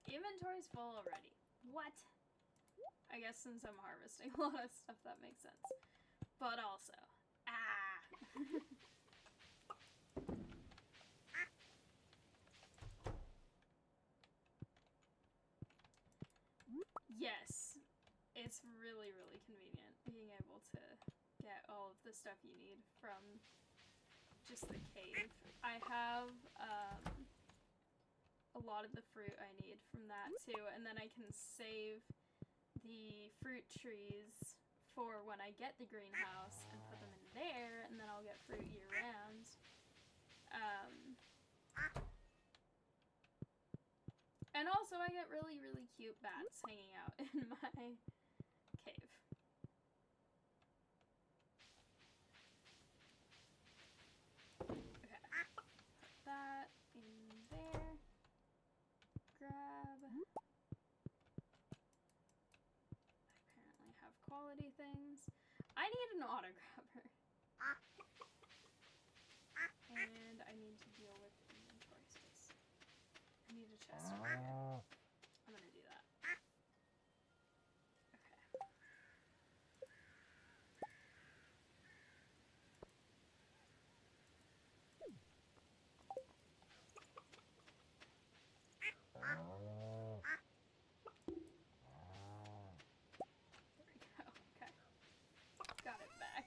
Inventory's full already. What? I guess since I'm harvesting a lot of stuff, that makes sense. But also, yes, it's really, really convenient being able to get all of the stuff you need from just the cave. I have, a lot of the fruit I need from that too, and then I can save the fruit trees for when I get the greenhouse and put them in there, and then I'll get fruit year round. And also I get really, really cute bats hanging out in my cave. Okay, put that in there. Grab. I apparently have quality things. I need an auto grabber. And I need to deal with inventory space. I need a chest over here. I'm gonna do that. Okay. There we go. Okay. Got it back.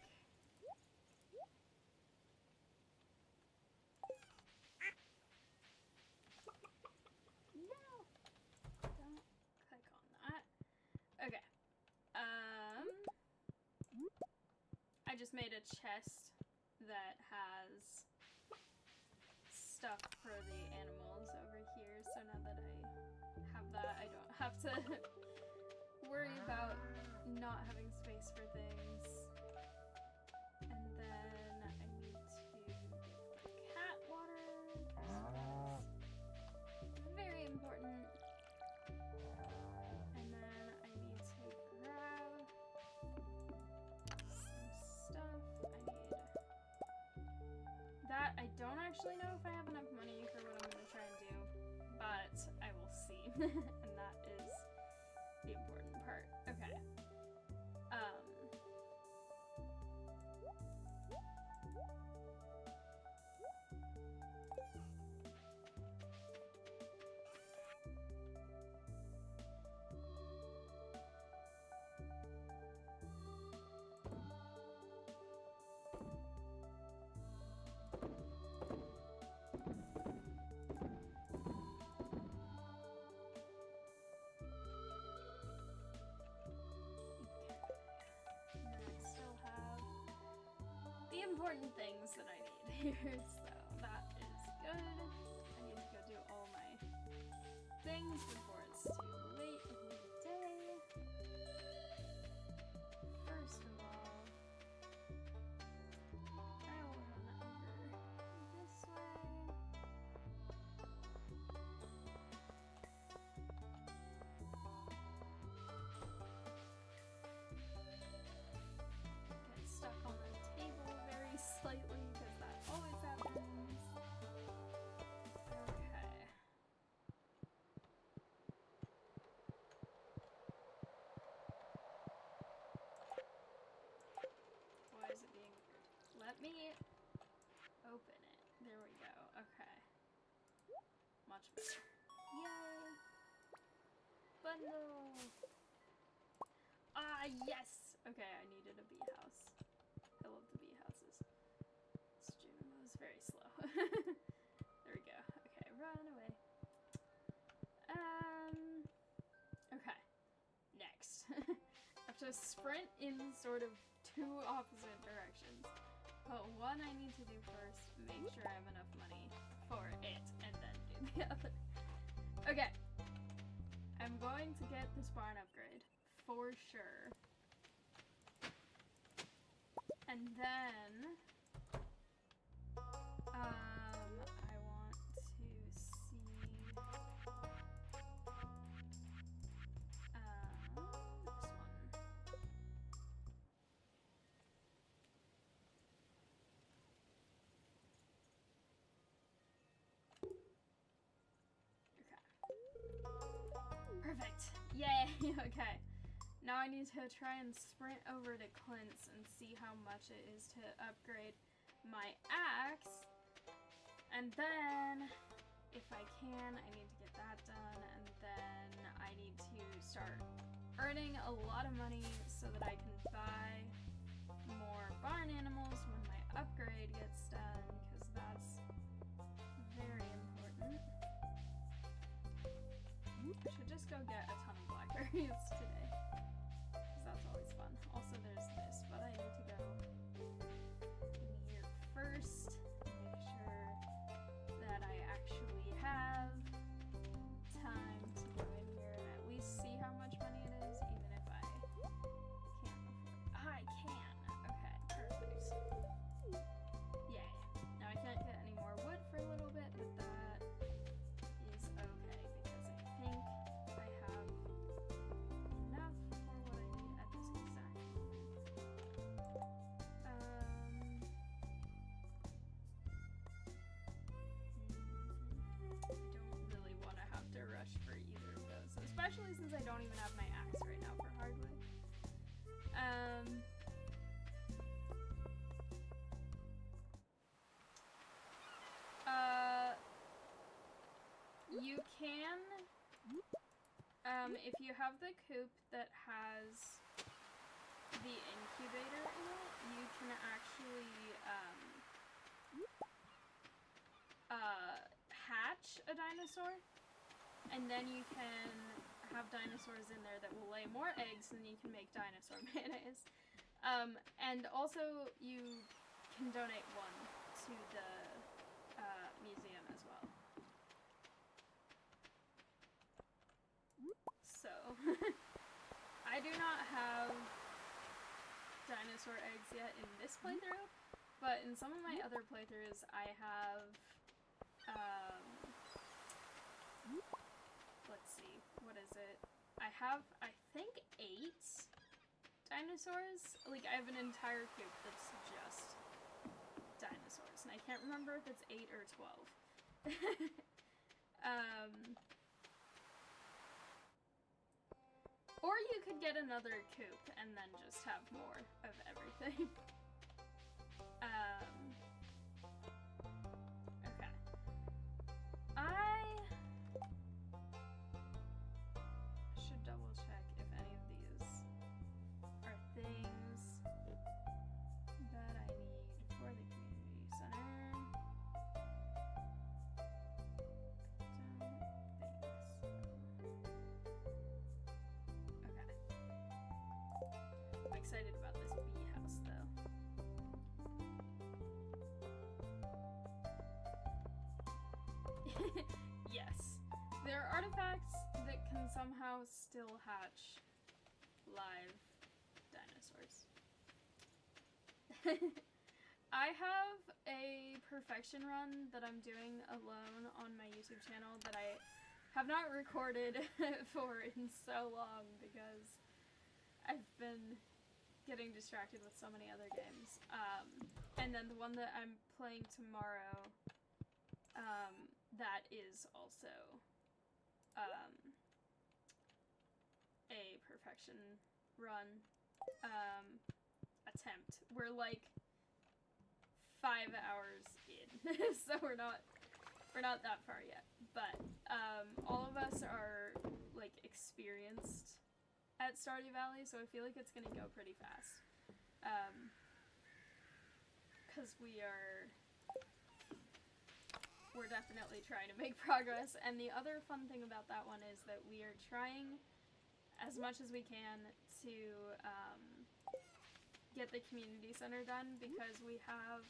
No! Don't click on that. Okay. I just made a chest that has stuff for the animals over here, so now that I have that, I don't have to worry about not having space for things. And then I need to give the cat water, because that's very important. And then I need to grab some stuff. I need that. I don't actually know if I have enough money for what I'm going to try and do, but I will see. And that is the important part. Okay. important things that I need here, so that is good. I need to go do all my things before it's too late in the day. First of all, I will run over this way. Get stuck on the table very slightly because that always happens. Okay. Why is it being weird? Let me open it. There we go. Okay. Much better. Yay! Bundle! Ah, yes! Okay, I needed a bee house. I love the bee houses. This gym moves very slow. There we go. Okay, run away. Okay. Next. I have to sprint in sort of two opposite directions. But one I need to do first, make sure I have enough money for it, and then do the other. Okay. I'm going to get this barn upgrade, for sure. And then, I want to see, this one. Okay. Perfect. Yay! Okay. Now I need to try and sprint over to Clint's and see how much it is to upgrade my axe. And then, if I can, I need to get that done. And then I need to start earning a lot of money so that I can buy more barn animals when my upgrade gets done, because that's very important. I should just go get a ton of blackberries today, because that's always fun. Also, there's this, but I need to go in here first, make sure that I actually have time to go in here and at least see how much money it is, even if I can't afford it. I can! Okay, perfect. Yay. Now I can't get any more wood for a little bit, but that is okay, because I think I have enough for what I need at this exact moment. I don't really want to have to rush for either of those, especially since I don't even have my axe right now for hardwood. You can, if you have the coop that has the incubator in it, you can actually, hatch a dinosaur, and then you can have dinosaurs in there that will lay more eggs, and you can make dinosaur mayonnaise. And also you can donate one to the museum as well. So, I do not have dinosaur eggs yet in this playthrough, but in some of my other playthroughs I have, let's see, what is it? I have, I think, 8 dinosaurs. Like, I have an entire coop that's just dinosaurs, and I can't remember if it's 8 or 12. Or you could get another coop and then just have more of everything. Okay. I should double check if any of these are things that I need for the community center. Excited about this bee house though. artifacts that can somehow still hatch live dinosaurs. I have a perfection run that I'm doing alone on my YouTube channel that I have not recorded for in so long because I've been getting distracted with so many other games. And then the one that I'm playing tomorrow, that is also a perfection run attempt. We're like 5 hours in, so we're not that far yet. But all of us are like experienced at Stardew Valley, so I feel like it's gonna go pretty fast. Because we're definitely trying to make progress, and the other fun thing about that one is that we are trying as much as we can to get the community center done, because we have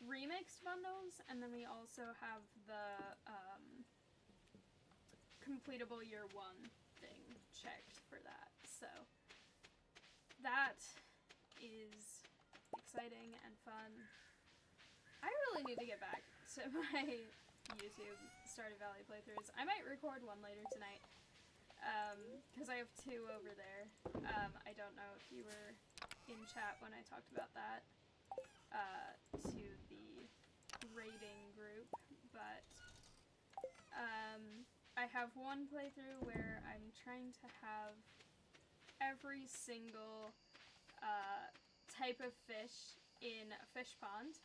remixed bundles, and then we also have the completable year 1 thing checked for that. So that is exciting and fun. I really need to get back to my YouTube Stardew Valley playthroughs. I might record one later tonight, because I have 2 over there. I don't know if you were in chat when I talked about that to the raiding group, but I have one playthrough where I'm trying to have every single type of fish in a fish pond.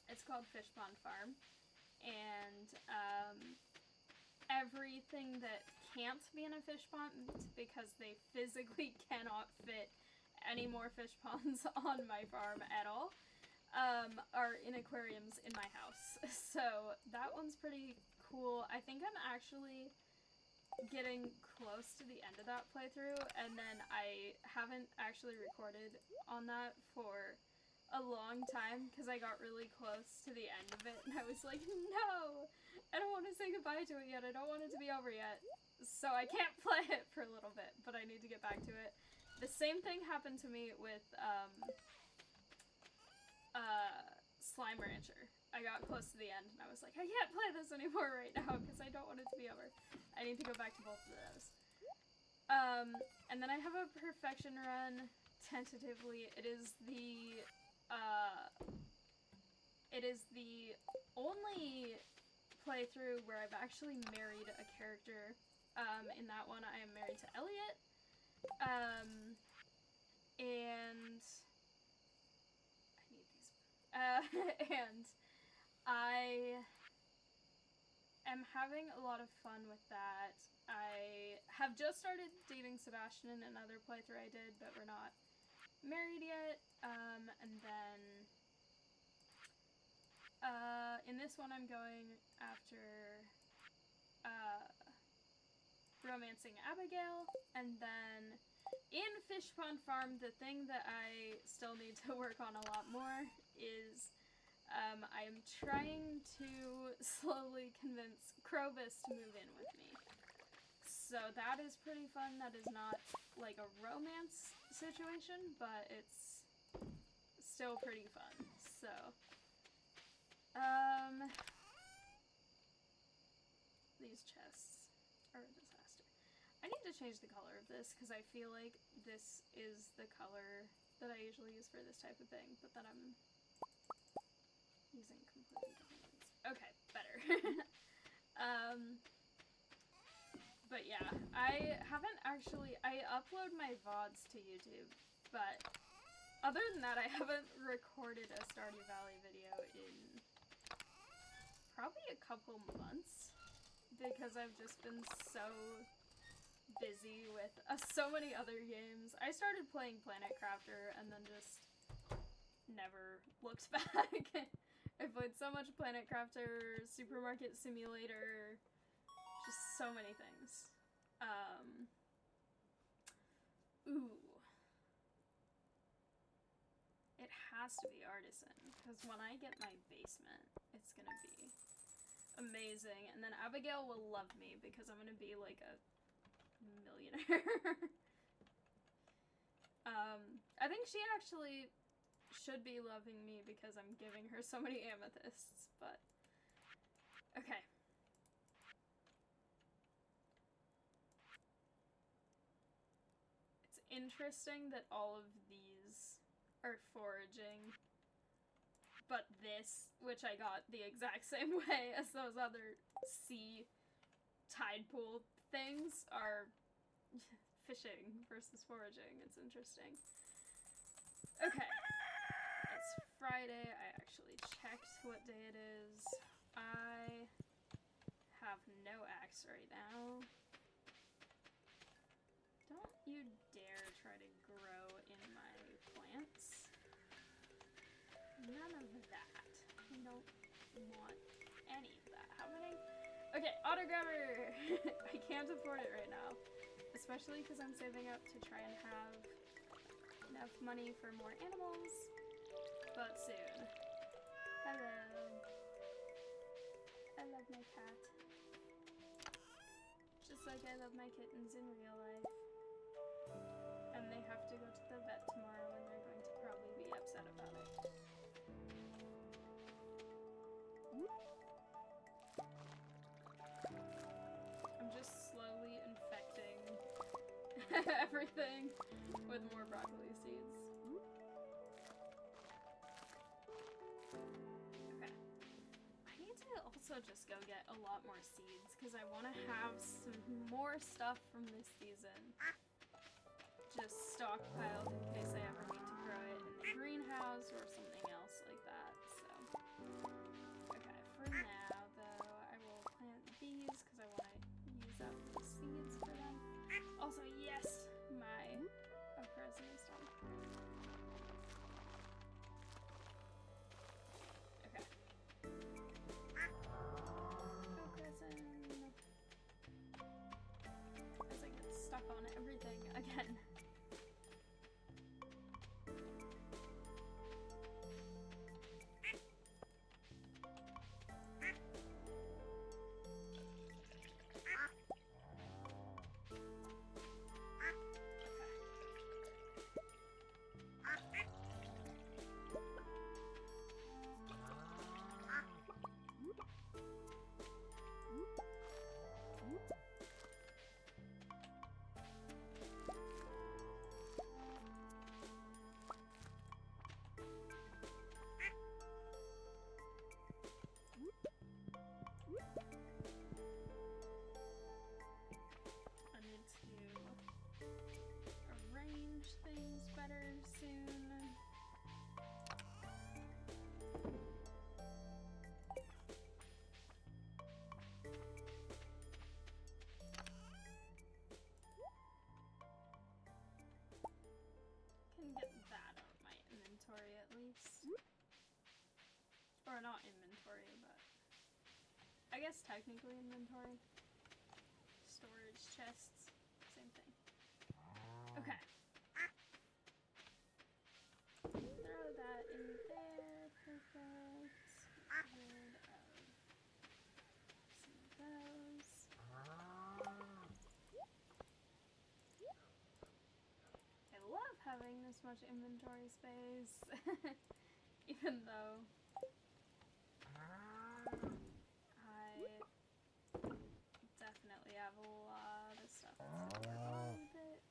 It's called Fish Pond Farm, and everything that can't be in a fish pond because they physically cannot fit any more fish ponds on my farm at all, are in aquariums in my house. So that one's pretty cool. I think I'm actually getting close to the end of that playthrough, and then I haven't actually recorded on that for a long time because I got really close to the end of it and I was like, no, I don't want to say goodbye to it yet, I don't want it to be over yet, so I can't play it for a little bit, but I need to get back to it. The same thing happened to me with Slime Rancher. I got close to the end and I was like, I can't play this anymore right now because I don't want it to be over. I need to go back to both of those. And then I have a perfection run, tentatively. It is the only playthrough where I've actually married a character. In that one, I am married to Elliot. And I need these. And I am having a lot of fun with that. I have just started dating Sebastian in another playthrough I did, but we're not married yet. And then in this one I'm going after romancing Abigail, and then in Fish Pond Farm, the thing that I still need to work on a lot more is I am trying to slowly convince Krobus to move in with me. So that is pretty fun. That is not like a romance situation, but it's still pretty fun. So, these chests are a disaster. I need to change the color of this because I feel like this is the color that I usually use for this type of thing, but then I'm using completely different ones. Okay, better. But yeah, I haven't actually, I upload my VODs to YouTube, but other than that, I haven't recorded a Stardew Valley video in probably a couple months, because I've just been so busy with so many other games. I started playing Planet Crafter and then just never looked back. I played so much Planet Crafter, Supermarket Simulator, just so many things. Ooh. It has to be Artisan, because when I get my basement, it's gonna be amazing, and then Abigail will love me because I'm gonna be like a millionaire. I think she actually should be loving me because I'm giving her so many amethysts, but okay. It's interesting that all of these are foraging, but this, which I got the exact same way as those other sea tide pool things, are fishing versus foraging. It's interesting. Okay. It's Friday. I actually checked what day it is. I have no axe right now. Don't you dare try to grow in my plants. None of that. I don't want any of that happening. Okay, auto grabber! I can't afford it right now. Especially because I'm saving up to try and have enough money for more animals. But soon. Hello. I love my cat. Just like I love my kittens in real life. And they have to go to the vet tomorrow and they're going to probably be upset about it. I'm just slowly infecting everything with more broccoli seeds. Okay. I need to also just go get a lot more seeds because I want to have some more stuff from this season. Just stockpiled in case I ever need to grow it in the greenhouse or something else like that, so. Okay, for now, though, I will plant these because I want to use up the seeds for them. Also, yes, my okra is done. Okay. Okra's in. As I get stuck on everything again. Things better soon. Can get that out of my inventory at least. Or not inventory, but I guess technically inventory. Storage chests, same thing. Okay. Throw that in there, perfect. Get rid of some of those. I love having this much inventory space, even though I definitely have a lot of stuff that's not wrong with it.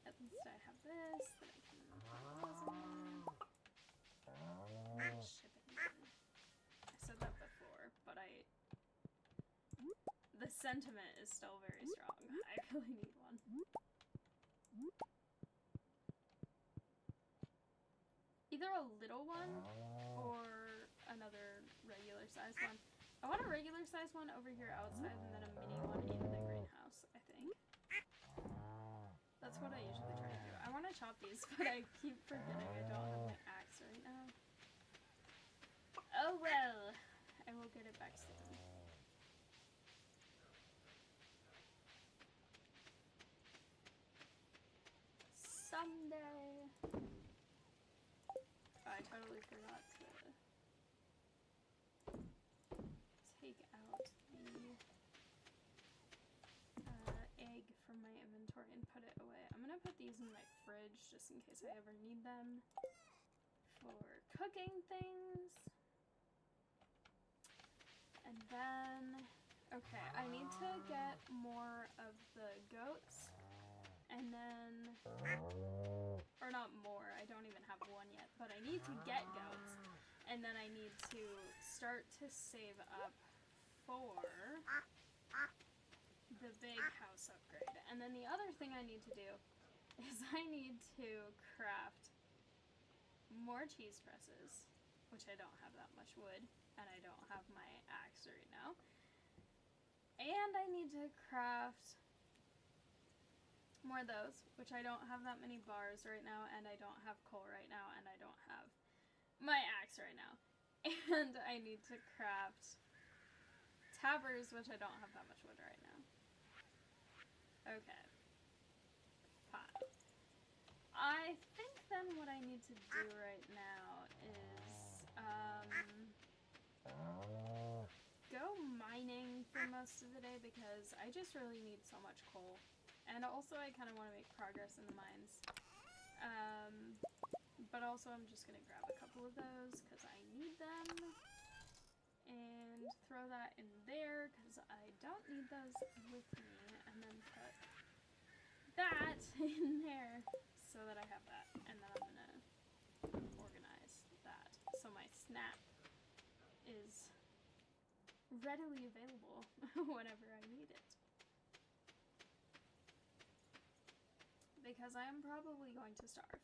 At least I have this that I can ship it in. I said that before, but the sentiment is still very strong. I really need one. Either a little one or another regular size one. I want a regular size one over here outside and then a mini one in the greenhouse, I think. That's what I usually try to do. I want to chop these, but I keep forgetting I don't have my axe right now. Oh well, I will get it back soon. Someday. I totally forgot to take out inventory and put it away. I'm gonna put these in my fridge just in case I ever need them for cooking things. And then, okay, I need to get more of the goats. And then, or not more, I don't even have one yet, but I need to get goats. And then I need to start to save up for the big house upgrade. And then the other thing I need to do is I need to craft more cheese presses, which I don't have that much wood, and I don't have my axe right now. And I need to craft more of those, which I don't have that many bars right now, and I don't have coal right now, and I don't have my axe right now. And I need to craft tappers, which I don't have that much wood right now. Okay. Fine. I think then what I need to do right now is, go mining for most of the day because I just really need so much coal. And also I kind of want to make progress in the mines. But also I'm just going to grab a couple of those because I need them. And throw that in there because I don't need those with me. And then put that in there so that I have that. And then I'm going to organize that so my snap is readily available whenever I need it. Because I am probably going to starve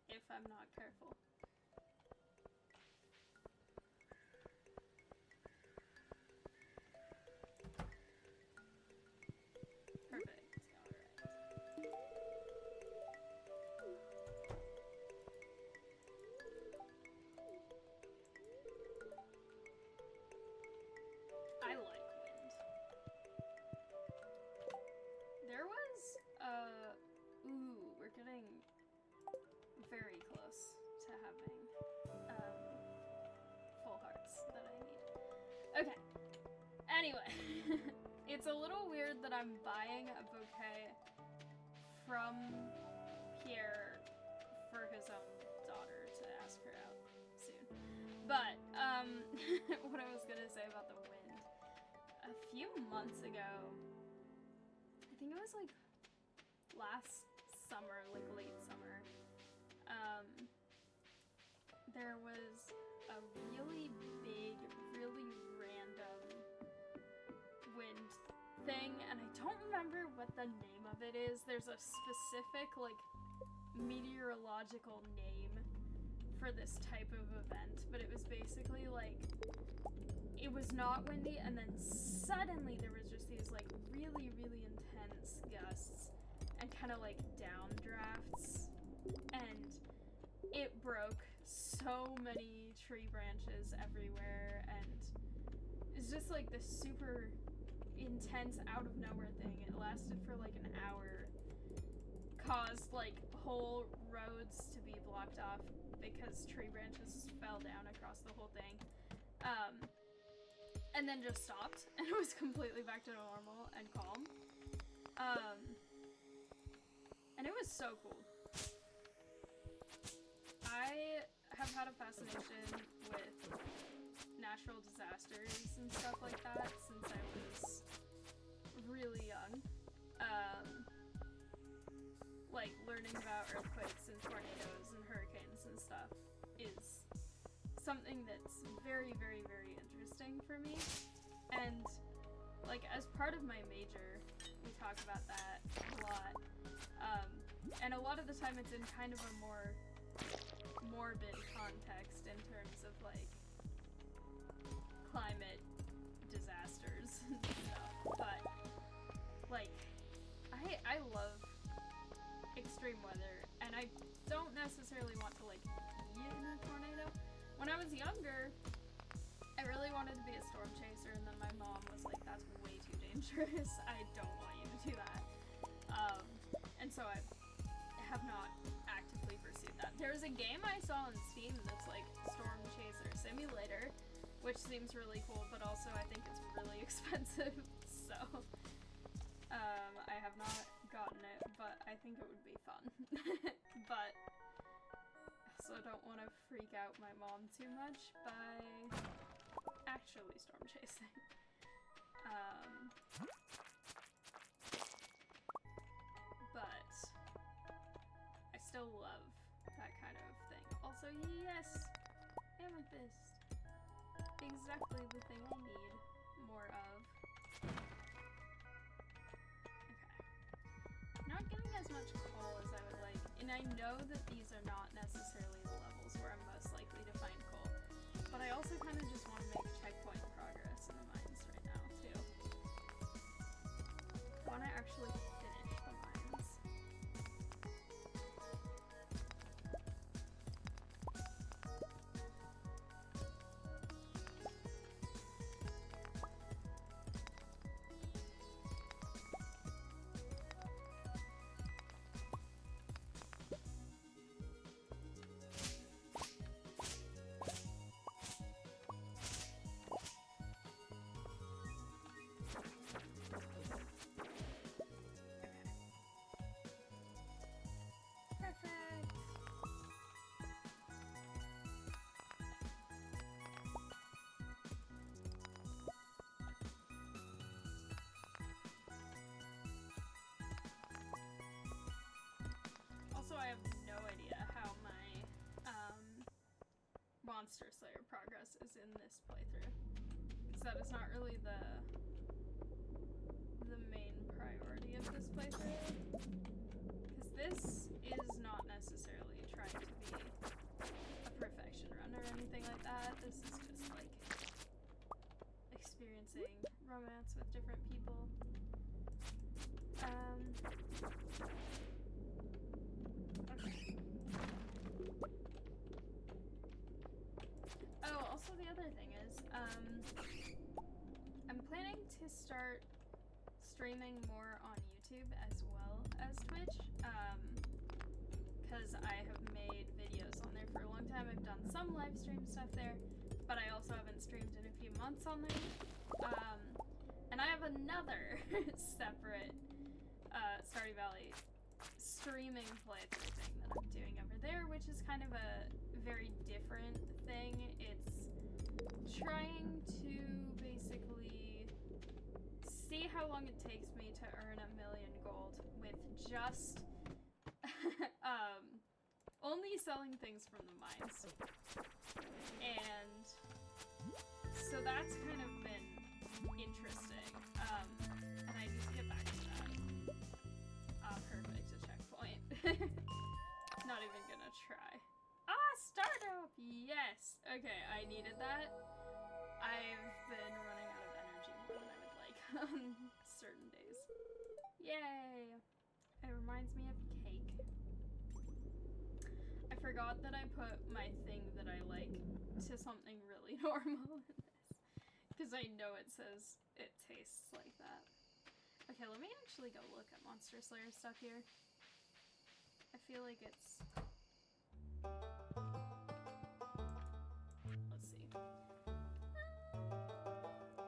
if I'm not careful. Perfect. Alright. I like wind. There was ooh, we're getting very close to having full hearts that I need. Okay. Anyway, it's a little weird that I'm buying a bouquet from Pierre for his own daughter to ask her out soon. But what I was gonna say about the wind, a few months ago, I think it was like last summer, like late summer, there was a really big, really random wind thing, and I don't remember what the name of it is. There's a specific, like, meteorological name for this type of event, but it was basically, like, it was not windy, and then suddenly there was just these, like, really, really intense gusts and kind of, like, downdrafts, and it broke so many tree branches everywhere, and it's just, like, this super intense out-of-nowhere thing. It lasted for, like, an hour, caused, like, whole roads to be blocked off because tree branches fell down across the whole thing. And then just stopped, and it was completely back to normal and calm. And it was so cool. I have had a fascination with natural disasters and stuff like that since I was really young. Like, learning about earthquakes and tornadoes and hurricanes and stuff is something that's very, very, very interesting for me. And, like, as part of my major, we talk about that a lot. And a lot of the time it's in kind of a more morbid context in terms of, like, climate disasters and stuff. But, like, I love extreme weather, and I don't necessarily want to, like, be in a tornado. When I was younger, I really wanted to be a storm chaser, and then my mom was like, that's way too dangerous. I don't want you to do that. And so I have not actively pursued that. There's a game I saw on Steam that's like Storm Chaser Simulator, which seems really cool, but also I think it's really expensive, so I have not gotten it, but I think it would be fun. But I also don't want to freak out my mom too much by actually storm chasing. But I still love that kind of thing. Also, yes, amethyst. Exactly the thing I need more of. Okay. Not getting as much coal as I would like, and I know that these are not necessarily the levels where I'm most likely to find coal, but I also kind of just want to make checkpoint progress in the mines right now, too. I want to actually finish the mines. Also, I have no idea how my Monster Slayer progress is in this playthrough, because that is not really the main priority of this playthrough, because this is not necessarily trying to be a perfection run or anything like that. This is just like experiencing romance with different people. Okay. Oh, also the other thing is, I'm planning to start streaming more on YouTube as well as Twitch, because I have made videos on there for a long time. I've done some live stream stuff there, but I also haven't streamed in a few months on there. And I have another separate Stardew Valley streaming playthrough thing that I'm doing over there, which is kind of a very different thing. It's trying to basically see how long it takes me to earn 1,000,000 gold with just only selling things from the mines. And so that's kind of been interesting. And I need to get back to that. Perfect, a checkpoint. Not even gonna try. Ah, startup! Yes! Okay, I needed that. I've been running out of energy more than I would like on certain days. Yay! It reminds me of cake. I forgot that I put my thing that I like to something really normal in this, because I know it says it tastes like that. Okay, let me actually go look at Monster Slayer stuff here. I feel like it's... Let's see.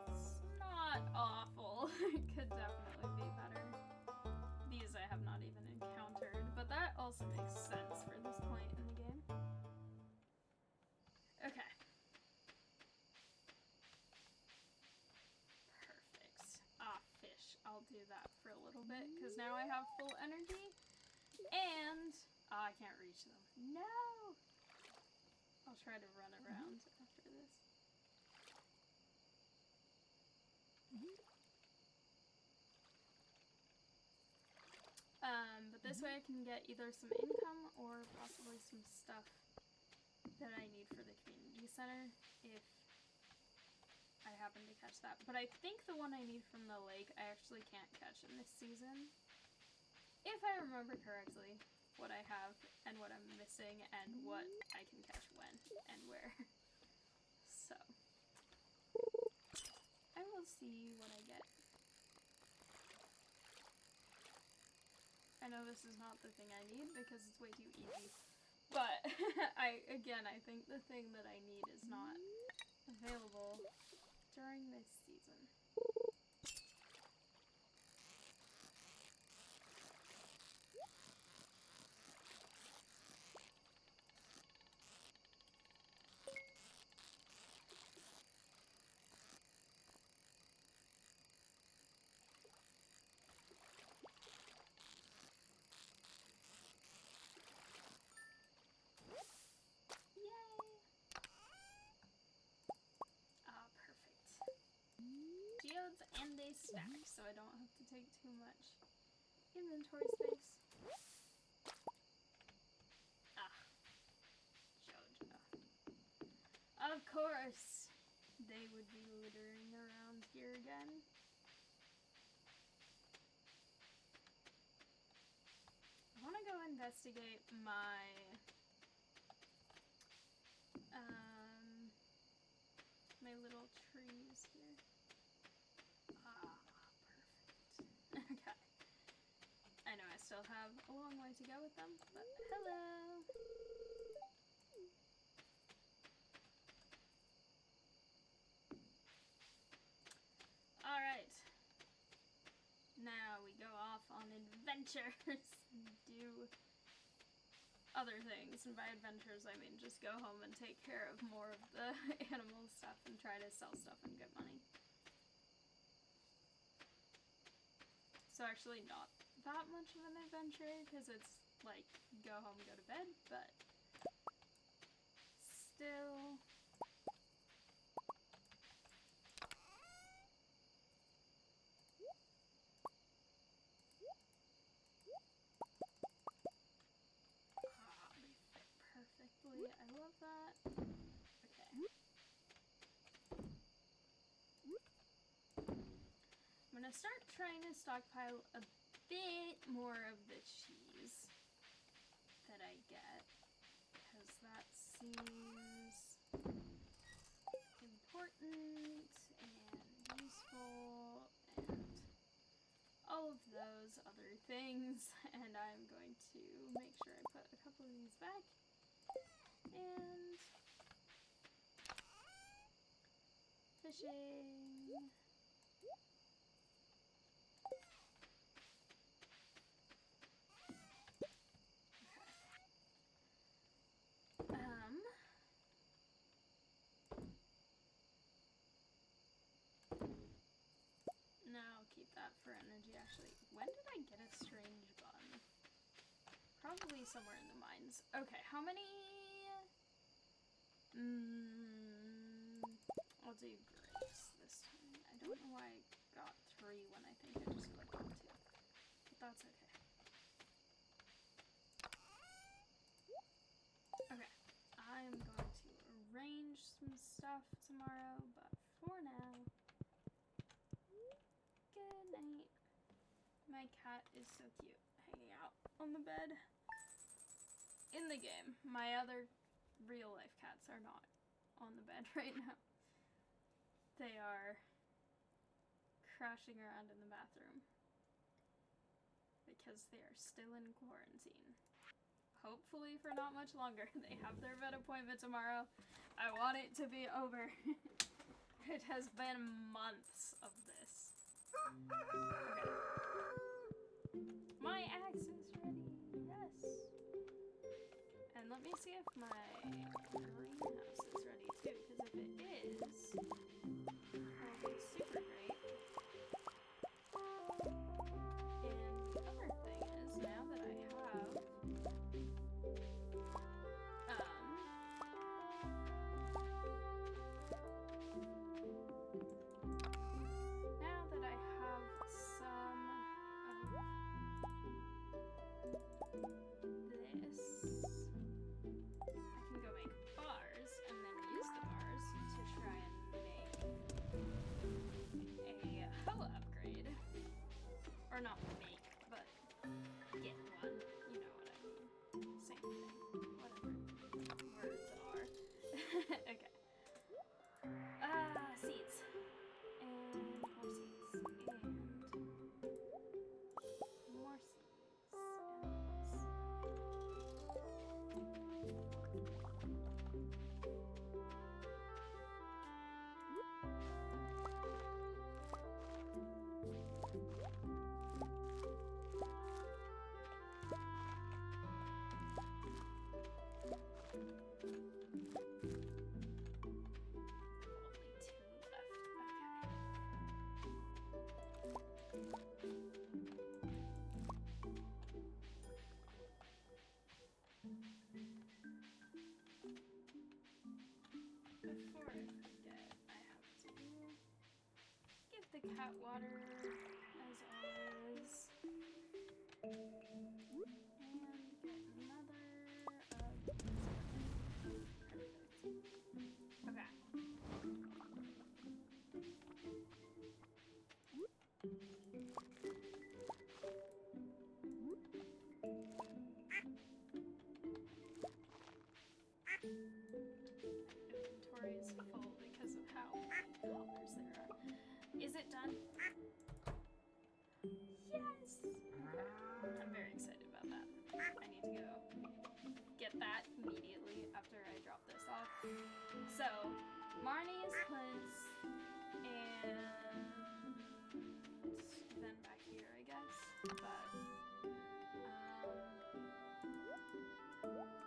It's not awful. It could definitely be better. These I have not even encountered, but that also makes sense for this point in the game. Okay. Perfect. Ah, fish. I'll do that for a little bit, because now I have full energy. And... oh, I can't reach them. No! I'll try to run around after this. But this way I can get either some income or possibly some stuff that I need for the community center if I happen to catch that. But I think the one I need from the lake I actually can't catch in this season. If I remember correctly, what I have and what I'm missing and what I can catch when and where. So, I will see what I get. I know this is not the thing I need because it's way too easy, but I think the thing that I need is not available during this season. And they stack, so I don't have to take too much inventory space. Ah, Jojo. Of course, they would be littering around here again. I want to go investigate my, my little trees here. Ah, perfect. Okay. I know I still have a long way to go with them, but hello! Alright. Now we go off on adventures and do other things. And by adventures, I mean just go home and take care of more of the animal stuff and try to sell stuff and get money. So actually not that much of an adventure, because it's like go home, go to bed, but still. Ah, they fit perfectly. I love that. Okay. I'm gonna start trying to stockpile a bit more of the cheese that I get, because that seems important and useful and all of those other things. And I'm going to make sure I put a couple of these back and fishing. No, I'll keep that for energy, actually. When did I get a strange bun? Probably somewhere in the mines. Okay, how many? I'll do grapes this time. I don't know why I got 3 when I think I just clicked on 2. But that's okay. Okay, I'm going to arrange some stuff tomorrow, but for now, good night. My cat is so cute, hanging out on the bed. In the game, my other real life cats are not on the bed right now. They are crashing around in the bathroom because they are still in quarantine. Hopefully for not much longer. They have their vet appointment tomorrow. I want it to be over. It has been months of this. Okay. My axe is ready. Yes. And let me see if my greenhouse is ready too, because if it is, it'll be super great. And the other thing is, now that I have some of this, I can go make bars and then use the bars to try and make a hoe upgrade. Or not make, but get one. You know what I mean. Same thing. Whatever words are. Okay. Seeds. And more seeds. And more seeds. Before I forget, I have to give the the cat water, as always. And get another of these. Perfect. Okay. Inventory is full because of how many collars there are. Is it done? Yes! Okay. I'm very excited about that. I need to go get that immediately after I drop this off. So, Marnie's hunts, and then back here, I guess. But, alright.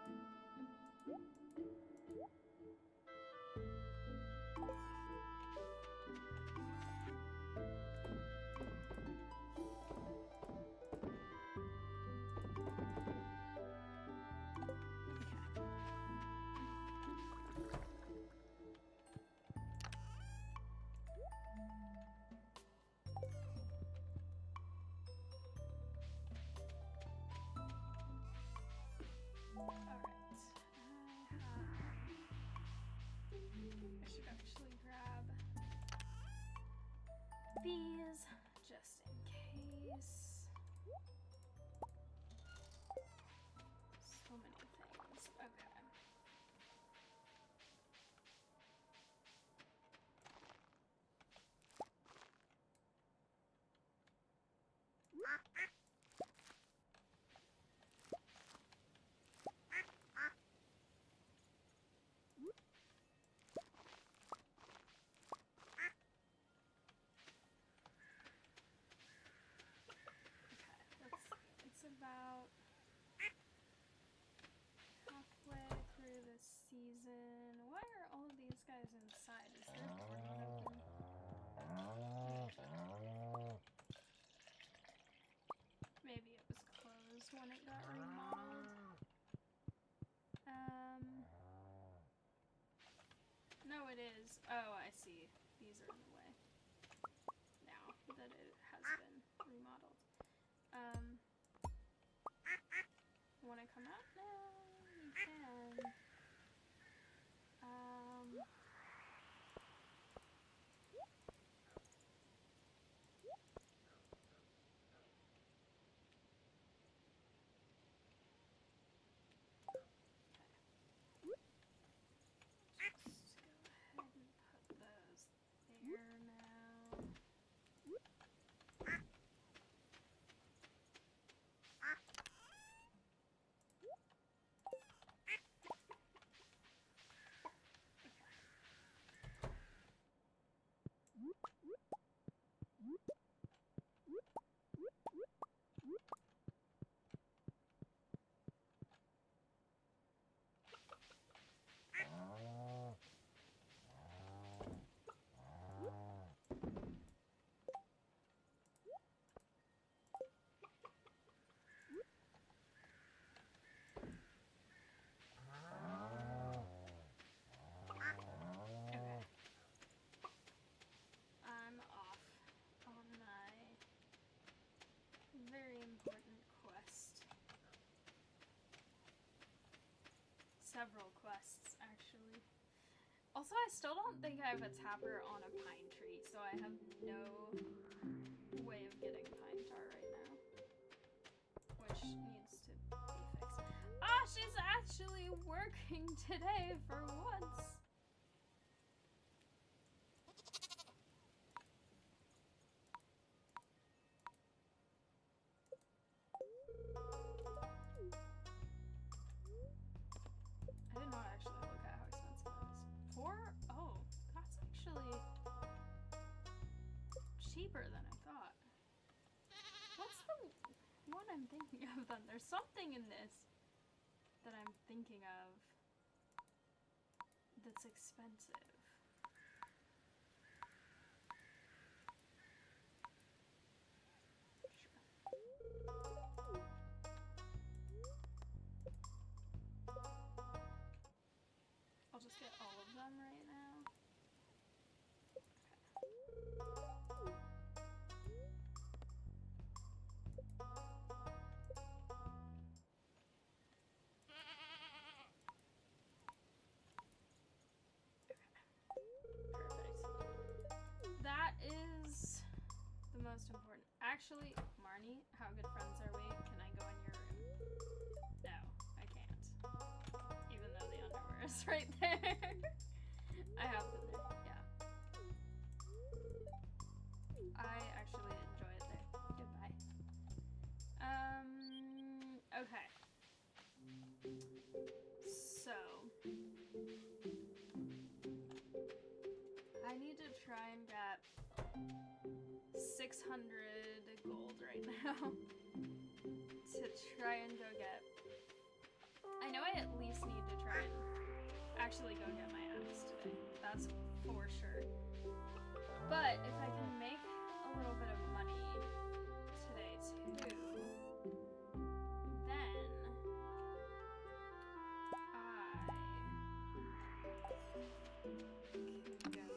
I should actually grab these just in case. So many things. Okay. It's about halfway through the season. Why are all of these guys inside? Is their portal open? Maybe it was closed when it got remodeled. No, it is. Oh, I see. These are in the way now that it has been remodeled. Want to come out now? You can. Just go ahead and put those there now. I'm off on my very important quest. Several quests, actually. Also, I still don't think I have a tapper on a pine tree, so I have no way of getting pine tar right now. Which needs to be fixed. Ah, she's actually working today for once! I did not actually look at how expensive it is. Oh, that's actually cheaper than I thought. What's the one I'm thinking of then? There's something in this that I'm thinking of that's expensive. I'll just get all of them right now. Okay. important. Actually, Marnie, how good friends are we? Can I go in your room? No, I can't. Even though the underwear is right there. I have them there, yeah. I actually enjoy it there. Goodbye. Okay. So, I need to try and get 600 gold right now to try and go get. I know I at least need to try and actually go get my axe today. That's for sure. But if I can make a little bit of money today too, then I can go get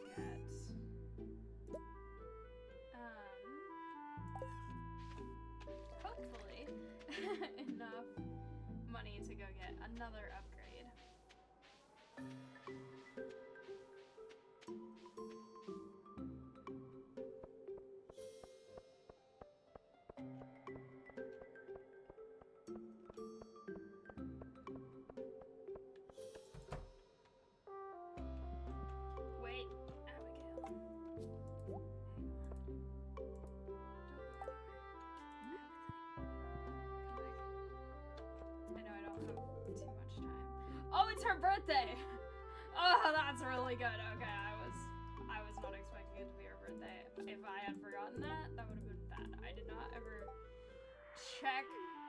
hopefully enough money to go get another upgrade. Wait, Abigail. Hang on. I know I don't have too much time. Oh, it's her birthday! Oh, that's really good. Okay, I was not expecting it to be her birthday. If I had forgotten that, that would have been bad. I did not ever check.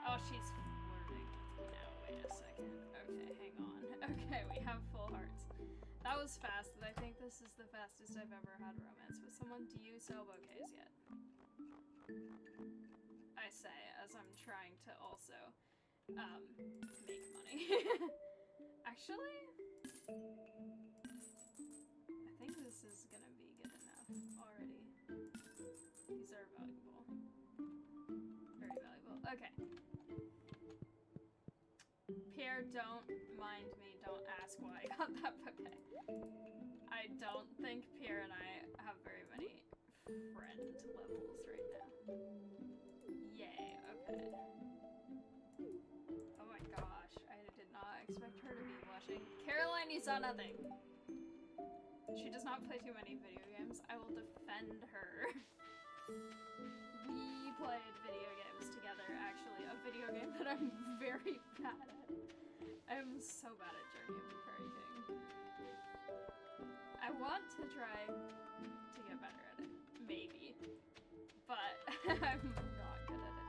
Oh, she's flirting with me now. Wait a second. Okay, hang on. Okay, we have full hearts. That was fast, and I think this is the fastest I've ever had romance with someone. Do you sell bouquets yet? I say, as I'm trying to also, make money. Actually, I think this is gonna be good enough already. These are valuable. Very valuable. Okay. Pierre, don't mind me. Don't ask why I got that bouquet. I don't think Pierre and I have very many friend levels right now. Yay, okay. Oh my gosh, I did not expect her to be blushing. Caroline, you saw nothing. She does not play too many video games. I will defend her. We played video games together, actually. A video game that I'm very bad at. I'm so bad at Journey of the Fairy King. I want to try to get better at it. Maybe. But I'm not good at it.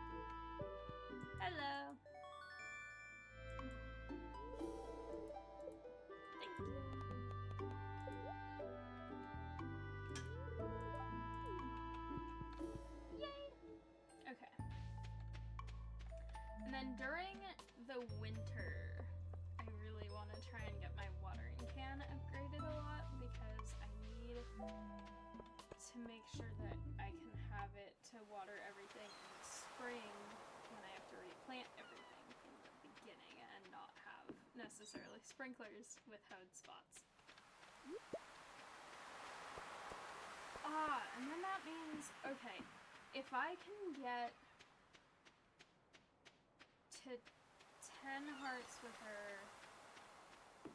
Hello. Thank you. Yay! Okay. And then during the winter, I really want to try and get my watering can upgraded a lot because I need to make sure that I can have it to water everything in the spring when I have to replant everything from the beginning and not have necessarily sprinklers with hode spots. And then that means, okay, if I can get to 10 hearts with her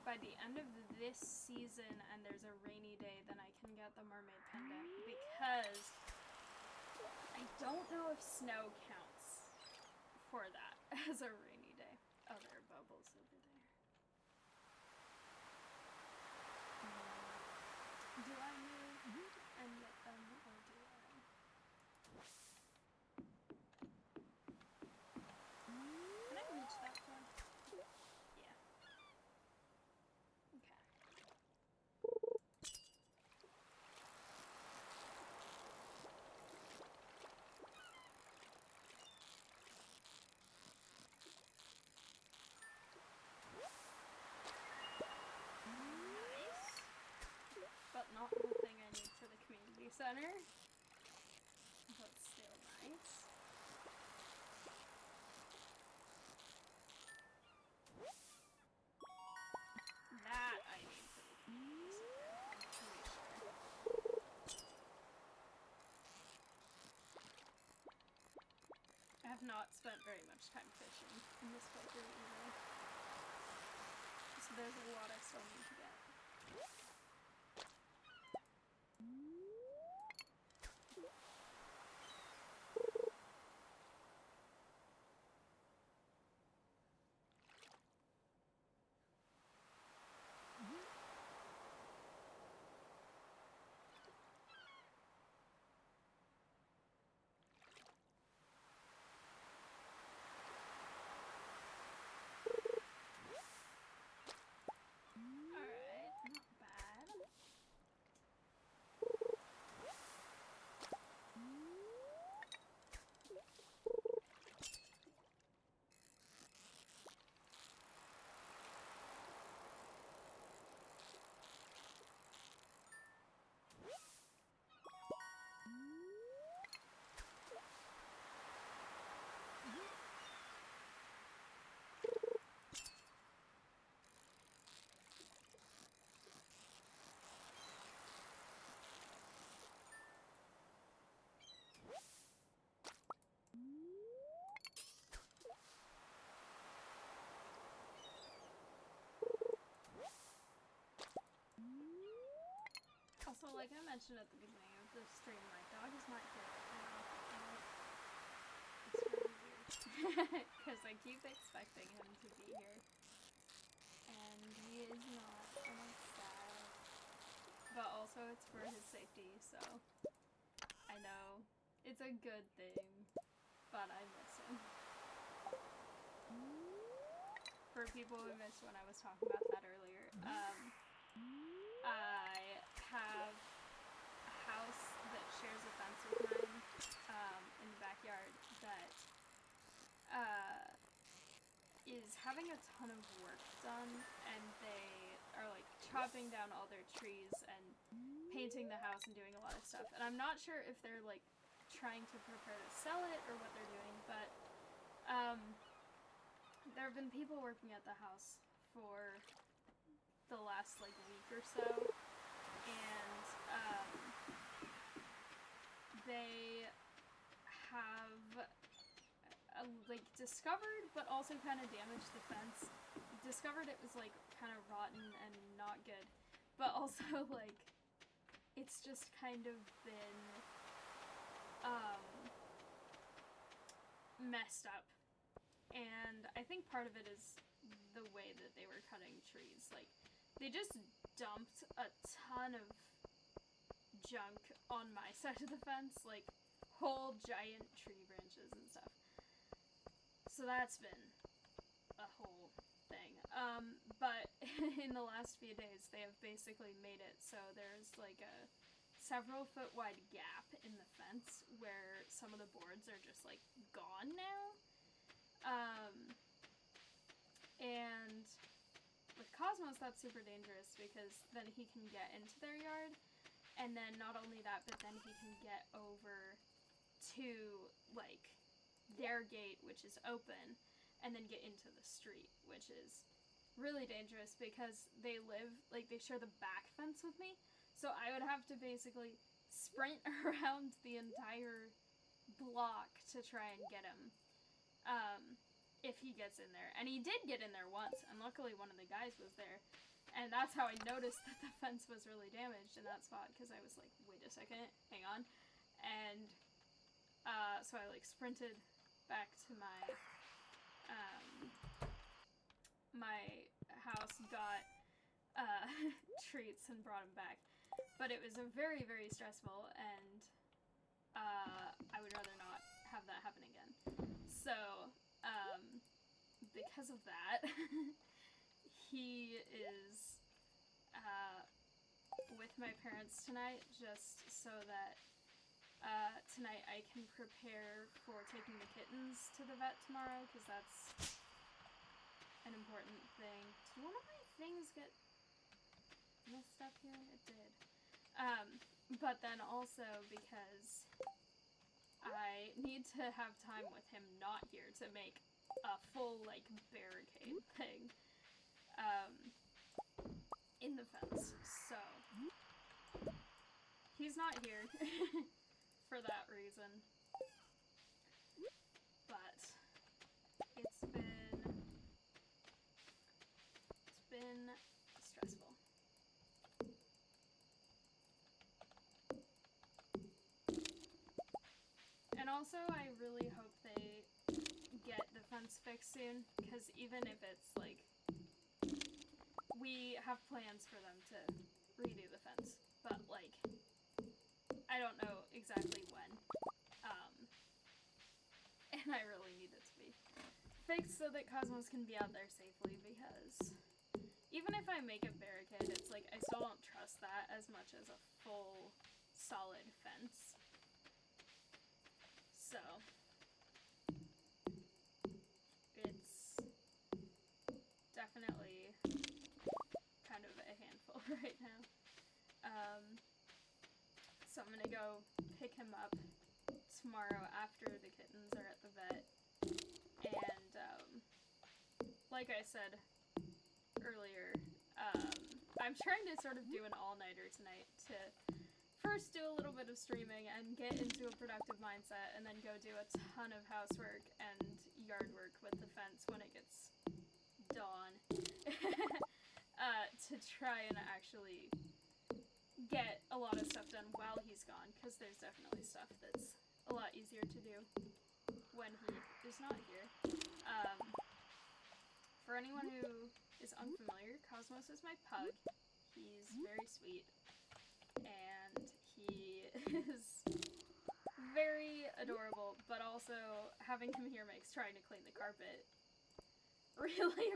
by the end of this season and there's a rainy day, then I can get the mermaid pendant because I don't know if snow counts for that as a rainy day. Oh, there are bubbles over there. Do I move and get them, or do I? Can I reach that far? Yeah. Okay. Nice. But not the thing I need for the community center. But still nice. That I need for the community center, I'm pretty sure. not spent very much time fishing in this playthrough either. So there's a lot I still need to get. Alright, not bad. Also, like I mentioned at the beginning of the stream, my dog is not here right now, and it's really weird. Because I keep expecting him to be here, and he is not, and I'm sad. But also, it's for his safety, so I know it's a good thing, but I miss him. For people who missed when I was talking about that earlier, I have a house that shares a fence with mine in the backyard that is having a ton of work done, and they are like chopping down all their trees and painting the house and doing a lot of stuff. And I'm not sure if they're like trying to prepare to sell it or what they're doing, but there have been people working at the house for the last like week or so, and they have like discovered but also kind of damaged the fence. Discovered it was like kind of rotten and not good, but also like it's just kind of been messed up. And I think part of it is the way that they were cutting trees. Like, they just dumped a ton of junk on my side of the fence, like whole giant tree branches and stuff. So that's been a whole thing. But in the last few days, they have basically made it so there's like a several foot wide gap in the fence where some of the boards are just like gone now. And with Cosmos, that's super dangerous because then he can get into their yard, and then not only that, but then he can get over to, like, their gate, which is open, and then get into the street, which is really dangerous because they live, like, they share the back fence with me, so I would have to basically sprint around the entire block to try and get him. If he gets in there. And he did get in there once, and luckily one of the guys was there. And that's how I noticed that the fence was really damaged in that spot, because I was like, wait a second, hang on. And so I like sprinted back to my house, got treats, and brought him back. But it was a very, very stressful, and I would rather not have that happen again. So, because of that, he is with my parents tonight, just so that tonight I can prepare for taking the kittens to the vet tomorrow, because that's an important thing. Did one of my things get messed up here? It did. But then also because I need to have time with him not here to make a full, like, barricade thing in the fence. So he's not here for that reason. But also, I really hope they get the fence fixed soon, because even if it's, like, we have plans for them to redo the fence, but, like, I don't know exactly when, and I really need it to be fixed so that Cosmos can be out there safely, because even if I make a barricade, it's like, I still don't trust that as much as a full, solid fence. So, it's definitely kind of a handful right now. So I'm gonna go pick him up tomorrow after the kittens are at the vet. And, like I said earlier, I'm trying to sort of do an all-nighter tonight to first do a little bit of streaming and get into a productive mindset, and then go do a ton of housework and yard work with the fence when it gets dawn. To try and actually get a lot of stuff done while he's gone, because there's definitely stuff that's a lot easier to do when he is not here. For anyone who is unfamiliar, Cosmos is my pug. He's very sweet, and he is very adorable, but also having him here makes trying to clean the carpet really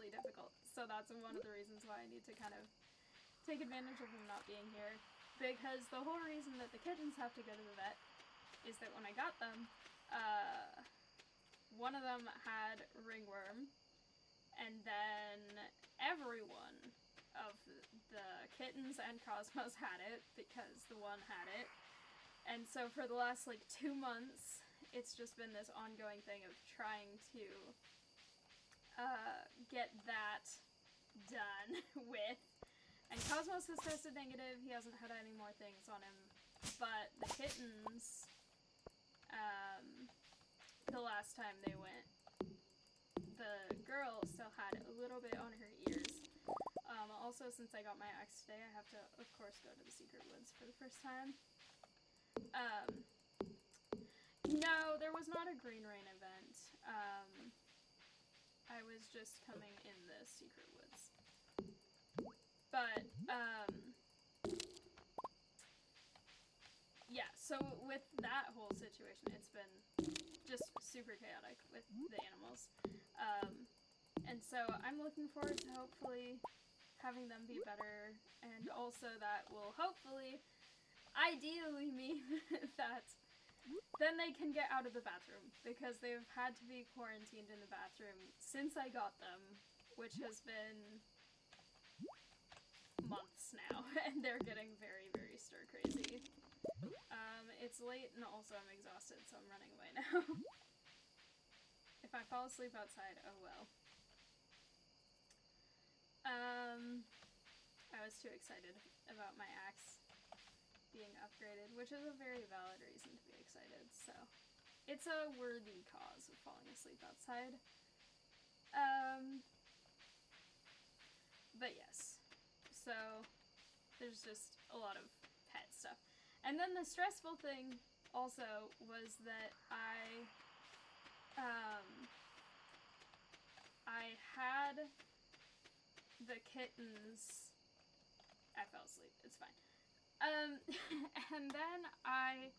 difficult. So that's one of the reasons why I need to kind of take advantage of him not being here, because the whole reason that the kittens have to go to the vet is that when I got them, one of them had ringworm, and then everyone of the kittens and Cosmos had it, because the one had it. And so for the last, like, 2 months, it's just been this ongoing thing of trying to get that done with. And Cosmos has tested negative, he hasn't had any more things on him, but the kittens, the last time they went, the girl still had a little bit on her ears. Also, since I got my axe today, I have to, of course, go to the Secret Woods for the first time. No, there was not a Green Rain event. I was just coming in the Secret Woods. But, yeah, so with that whole situation, it's been just super chaotic with the animals. And so I'm looking forward to hopefully having them be better, and also that will hopefully, ideally mean that then they can get out of the bathroom, because they've had to be quarantined in the bathroom since I got them, which has been months now, and they're getting very stir crazy. It's late, and also I'm exhausted, so I'm running away now. If I fall asleep outside, oh well. I was too excited about my axe being upgraded, which is a very valid reason to be excited, so it's a worthy cause of falling asleep outside. But yes, so there's just a lot of pet stuff. And then the stressful thing also was that I had the kittens. I fell asleep, it's fine. And then I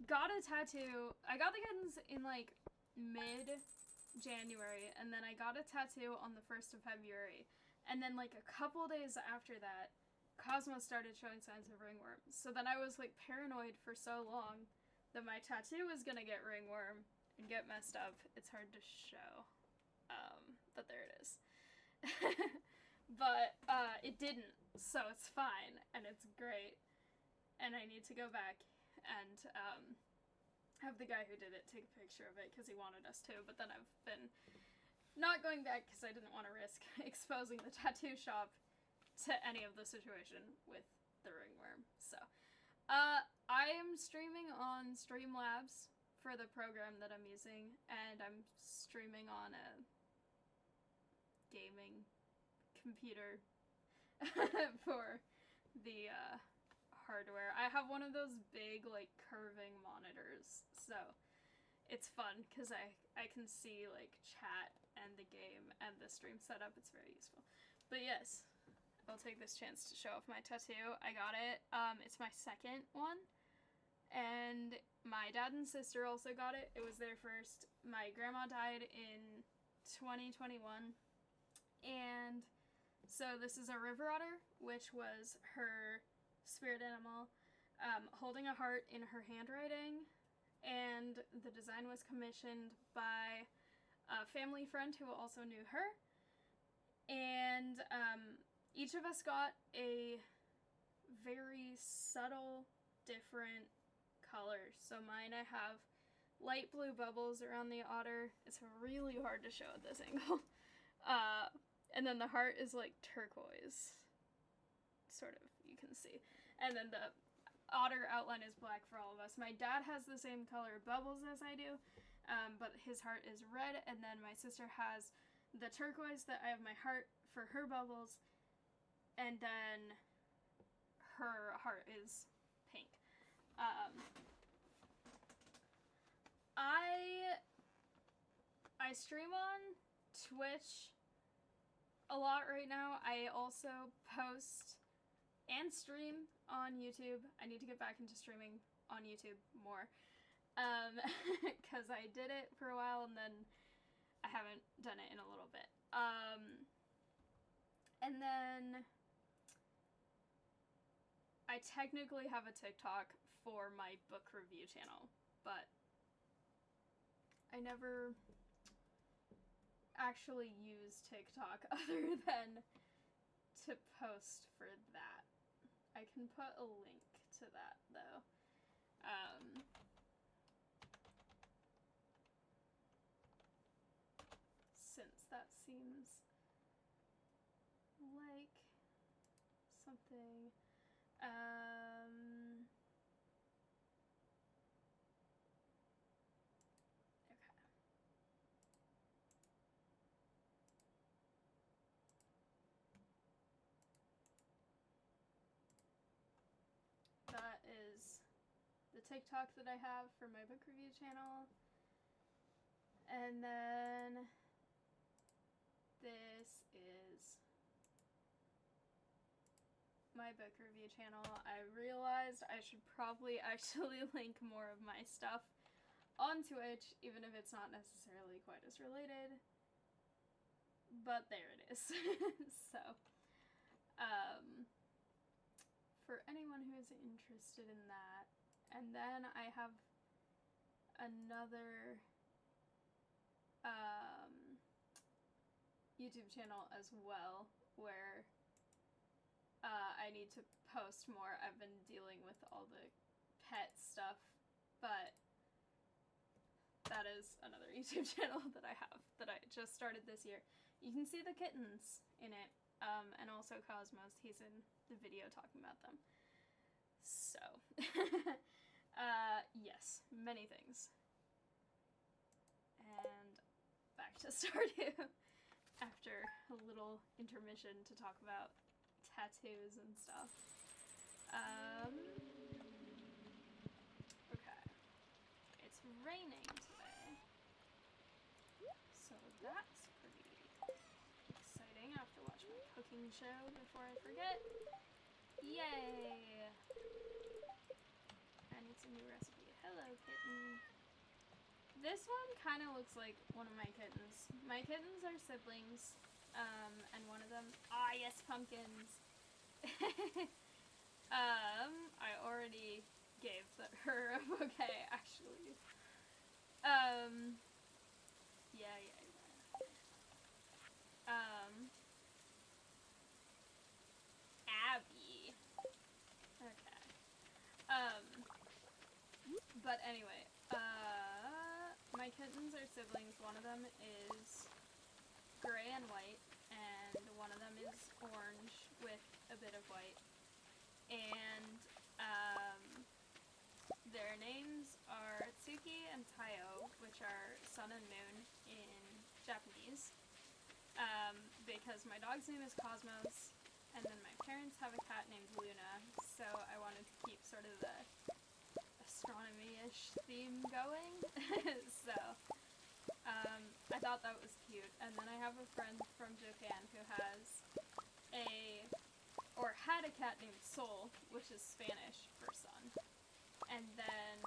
got a tattoo. I got the kittens in, like, mid-January, and then I got a tattoo on the 1st of February. And then, like, a couple days after that, Cosmos started showing signs of ringworm. So then I was, like, paranoid for so long that my tattoo was gonna get ringworm and get messed up. It's hard to show. But there it is. But, it didn't, so it's fine, and it's great. And I need to go back and, have the guy who did it take a picture of it, because he wanted us to, but then I've been not going back because I didn't want to risk exposing the tattoo shop to any of the situation with the ringworm. So, I am streaming on Streamlabs for the program that I'm using, and I'm streaming on a gaming computer for the hardware. I have one of those big, like, curving monitors, so it's fun because I can see, like, chat and the game and the stream setup. It's very useful. But yes, I'll take this chance to show off my tattoo. I got it. It's my second one, and my dad and sister also got it. It was their first. My grandma died in 2021, and so this is a river otter, which was her spirit animal, holding a heart in her handwriting, and the design was commissioned by a family friend who also knew her, and each of us got a very subtle, different color. So mine, I have light blue bubbles around the otter. It's really hard to show at this angle. And then the heart is like turquoise, sort of, you can see. And then the otter outline is black for all of us. My dad has the same color bubbles as I do, but his heart is red. And then my sister has the turquoise that I have my heart for her bubbles. And then her heart is pink. I stream on Twitch a lot right now. I also post and stream on YouTube. I need to get back into streaming on YouTube more, because I did it for a while and then I haven't done it in a little bit. And then I technically have a TikTok for my book review channel, but I never actually use TikTok other than to post for that. I can put a link to that, though. Since that seems like something... Okay. That is the TikTok that I have for my book review channel. And then this is my book review channel. I realized I should probably actually link more of my stuff on Twitch, even if it's not necessarily quite as related. But there it is. So, for anyone who is interested in that. And then I have another YouTube channel as well, where I need to post more. I've been dealing with all the pet stuff, but that is another YouTube channel that I have that I just started this year. You can see the kittens in it, and also Cosmos. He's in the video talking about them. So, yes, many things. And back to Stardew after a little intermission to talk about tattoos and stuff. Okay. It's raining today, so that's pretty exciting. I have to watch my cooking show before I forget. Yay! I need some new recipe. Hello, kitten. This one kind of looks like one of my kittens. My kittens are siblings, and one of them... Ah, yes, pumpkins! I already gave her a bouquet, actually. Yeah. Abby. Okay. But anyway, my kittens are siblings. One of them is gray and white, and one of them is orange with a bit of white. And, their names are Tsuki and Taiyo, which are sun and moon in Japanese. Because my dog's name is Cosmos, and then my parents have a cat named Luna, so I wanted to keep sort of the astronomy-ish theme going. So I thought that was cute. And then I have a friend from Japan who had a cat named Sol, which is Spanish for sun. And then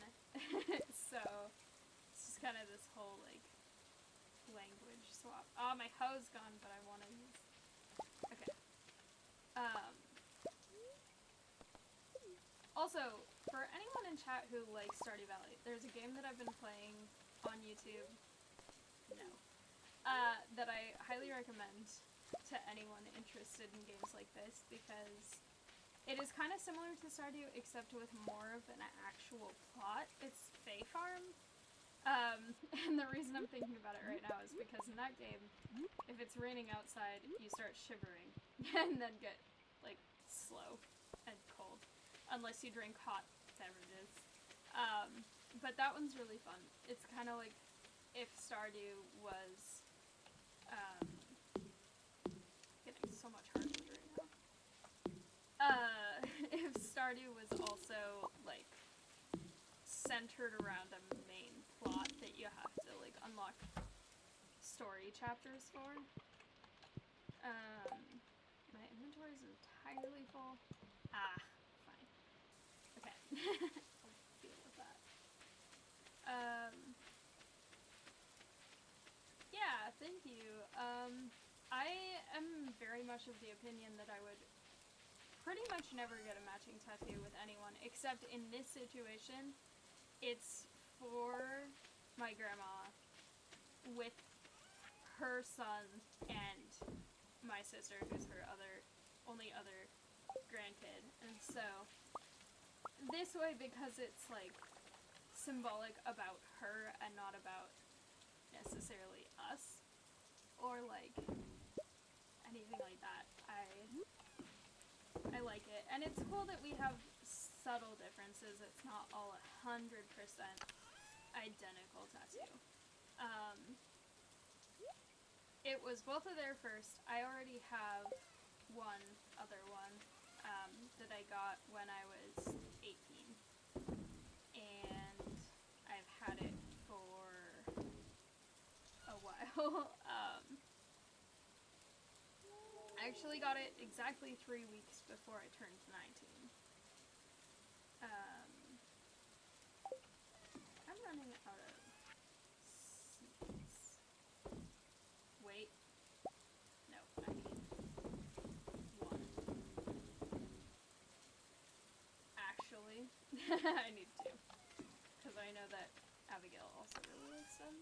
so it's just kind of this whole like language swap. Oh, my hoe's gone, but I want to use. Okay. Also, for anyone in chat who likes Stardew Valley, there's a game that I've been playing on YouTube. No. That I highly recommend to anyone interested in games like this, because it is kind of similar to Stardew, except with more of an actual plot. It's Fae Farm. And the reason I'm thinking about it right now is because in that game, if it's raining outside, you start shivering, and then get, like, slow and cold. Unless you drink hot beverages. But that one's really fun. It's kind of like if Stardew was, getting so much heartbeat right now. If Stardew was also, like, centered around a main plot that you have to, like, unlock story chapters for. My inventory is entirely full. Ah, fine. Okay. I'll deal with that. Yeah, thank you. I am very much of the opinion that I would pretty much never get a matching tattoo with anyone, except in this situation, it's for my grandma with her son and my sister, who's her only other grandkid. And so, this way, because it's, like, symbolic about her and not about necessarily us, or, like, anything like that, I like it. And it's cool that we have subtle differences. It's not all 100% identical tattoo. It was both of their first. I already have one other one that I got when I was 18. And I've had it for a while. I actually got it exactly 3 weeks before I turned 19. I'm running out of seeds. Wait. No, I need one. Actually, I need two. Because I know that Abigail also really likes them.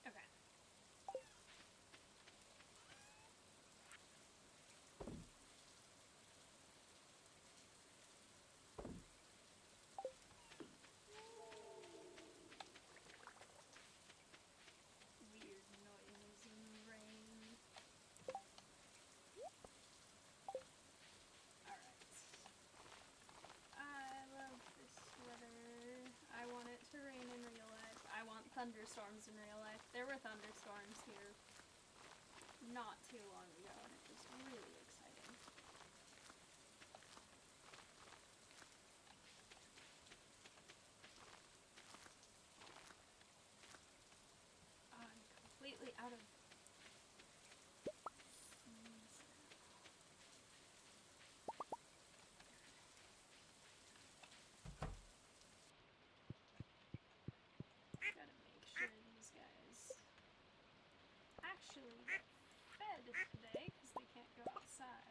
Okay. Weird noise in the rain. Alright. I love this sweater. I want it to rain in real life. I want thunderstorms in real life. There were thunderstorms here not too long ago, and it was really exciting. Oh, I'm completely out of seeds. Gotta make sure these guys actually get fed today, because they can't go outside.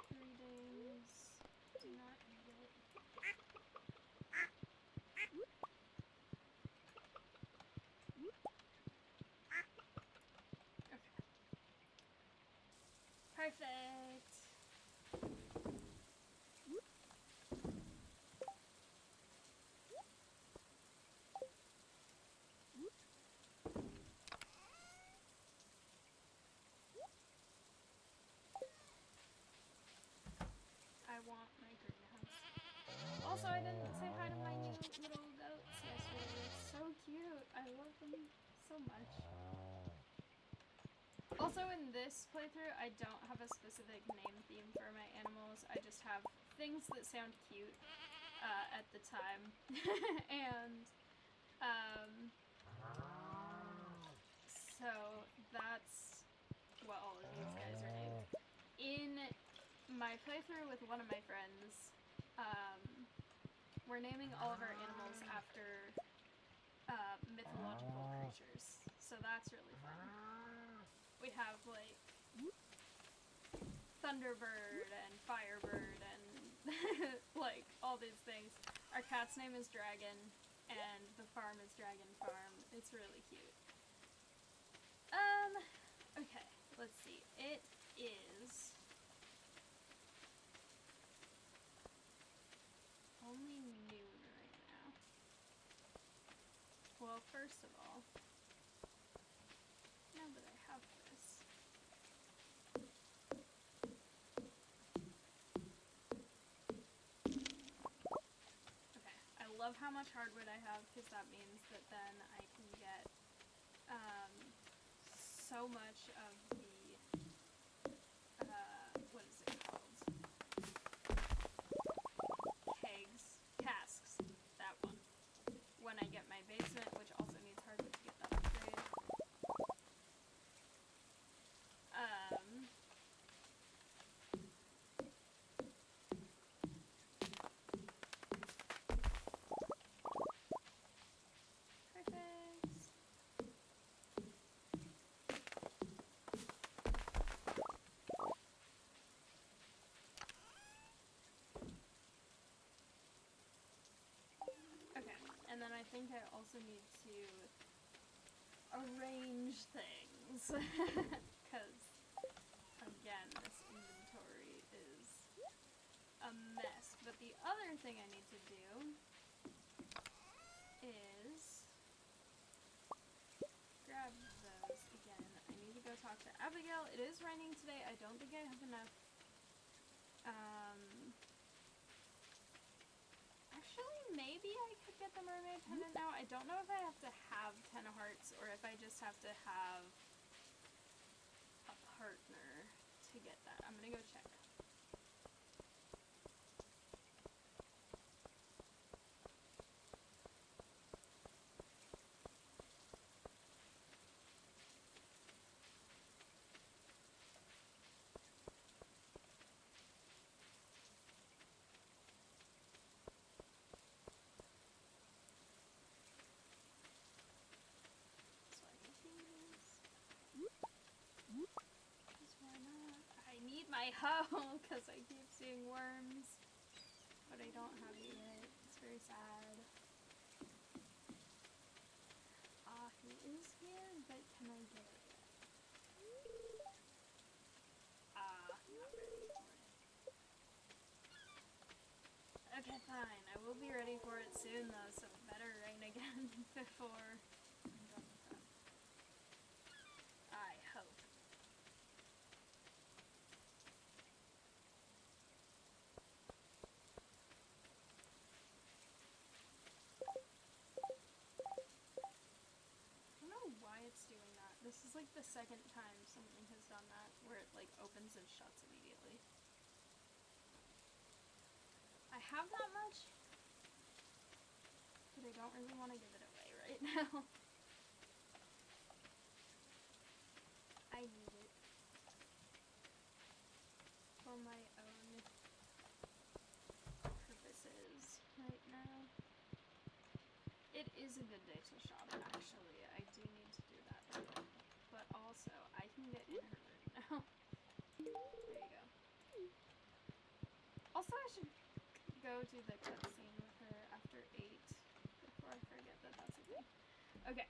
3 days. Do not eat it. Okay. Perfect. Also, I didn't say hi to my new little goats yesterday. They're so cute. I love them so much. Also, in this playthrough, I don't have a specific name theme for my animals. I just have things that sound cute at the time. And, so that's what all of these guys are named. In my playthrough with one of my friends, we're naming all of our animals after mythological creatures. So that's really fun. We have, like, Thunderbird and Firebird and, like, all these things. Our cat's name is Dragon, and the farm is Dragon Farm. It's really cute. Okay, let's see. It is only noon right now. Well, first of all, now that I have this, okay, I love how much hardwood I have, because that means that then I can get so much of the, what is it called? Casks, that one. When I get my basement, which also needs hardwood to get that upgrade. Perfect. Okay, and then I think I also need to arrange things, because, again, this inventory is a mess. But the other thing I need to do is grab those again. I need to go talk to Abigail. It is raining today. I don't think I have enough, actually, maybe I could get the mermaid pendant now. I don't know if I have to have 10 hearts or if I just have to have a partner to get that. I'm gonna go check. So I can use. Because why not? I need my hoe because I keep seeing worms. But I don't have it yet. It's very sad. Ah, he is here, but can I get it yet? Ah, not ready for it. Okay, fine. I will be ready for it soon, though, so it better rain again before I'm done with that. I hope. I don't know why it's doing that. This is like the second time something has done that, where it like opens and shuts immediately. I have that much, but I don't really want to give it away right now. I need it for my own purposes right now. It is a good day to shop, actually. I do need to do that. But also, I can get in her room now. There you go. Also, I should go do the cutscene with her after 8 before I forget that that's a thing. Okay.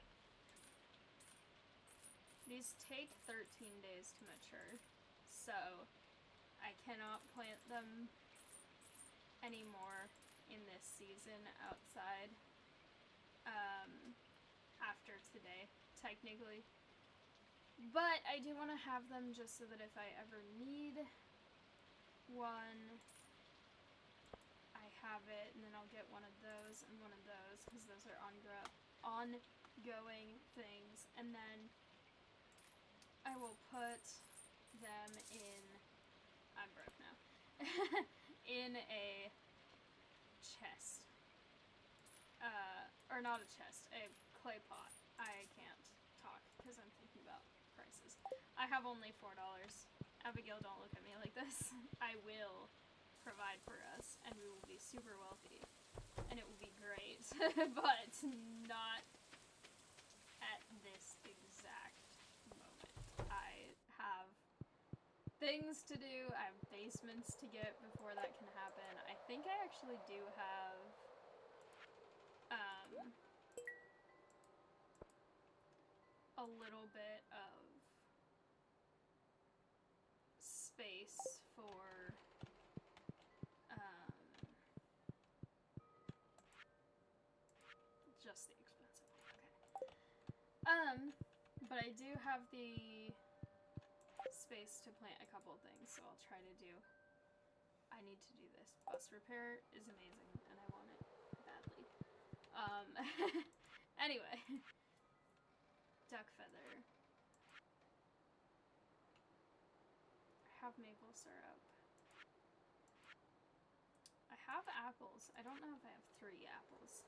These take 13 days to mature, so I cannot plant them anymore in this season outside after today, technically. But I do want to have them just so that if I ever need one, I have it, and then I'll get one of those and one of those, because those are ongoing things, and then I will put them in, I'm broke now, in a chest. Or not a chest, a clay pot. I can't talk because I'm thinking about prices. I have only $4. Abigail, don't look at me like this. I will provide for us, and we will be super wealthy, and it will be great, but not at this exact moment. I have things to do, I have basements to get before that can happen. I think I actually do have, a little bit of space for, just the expensive one, okay. But I do have the space to plant a couple of things, so I'll try to do, I need to do this. Bus repair is amazing, and I want it badly. Anyway. Duck feather. I have maple syrup. I have apples. I don't know if I have 3 apples.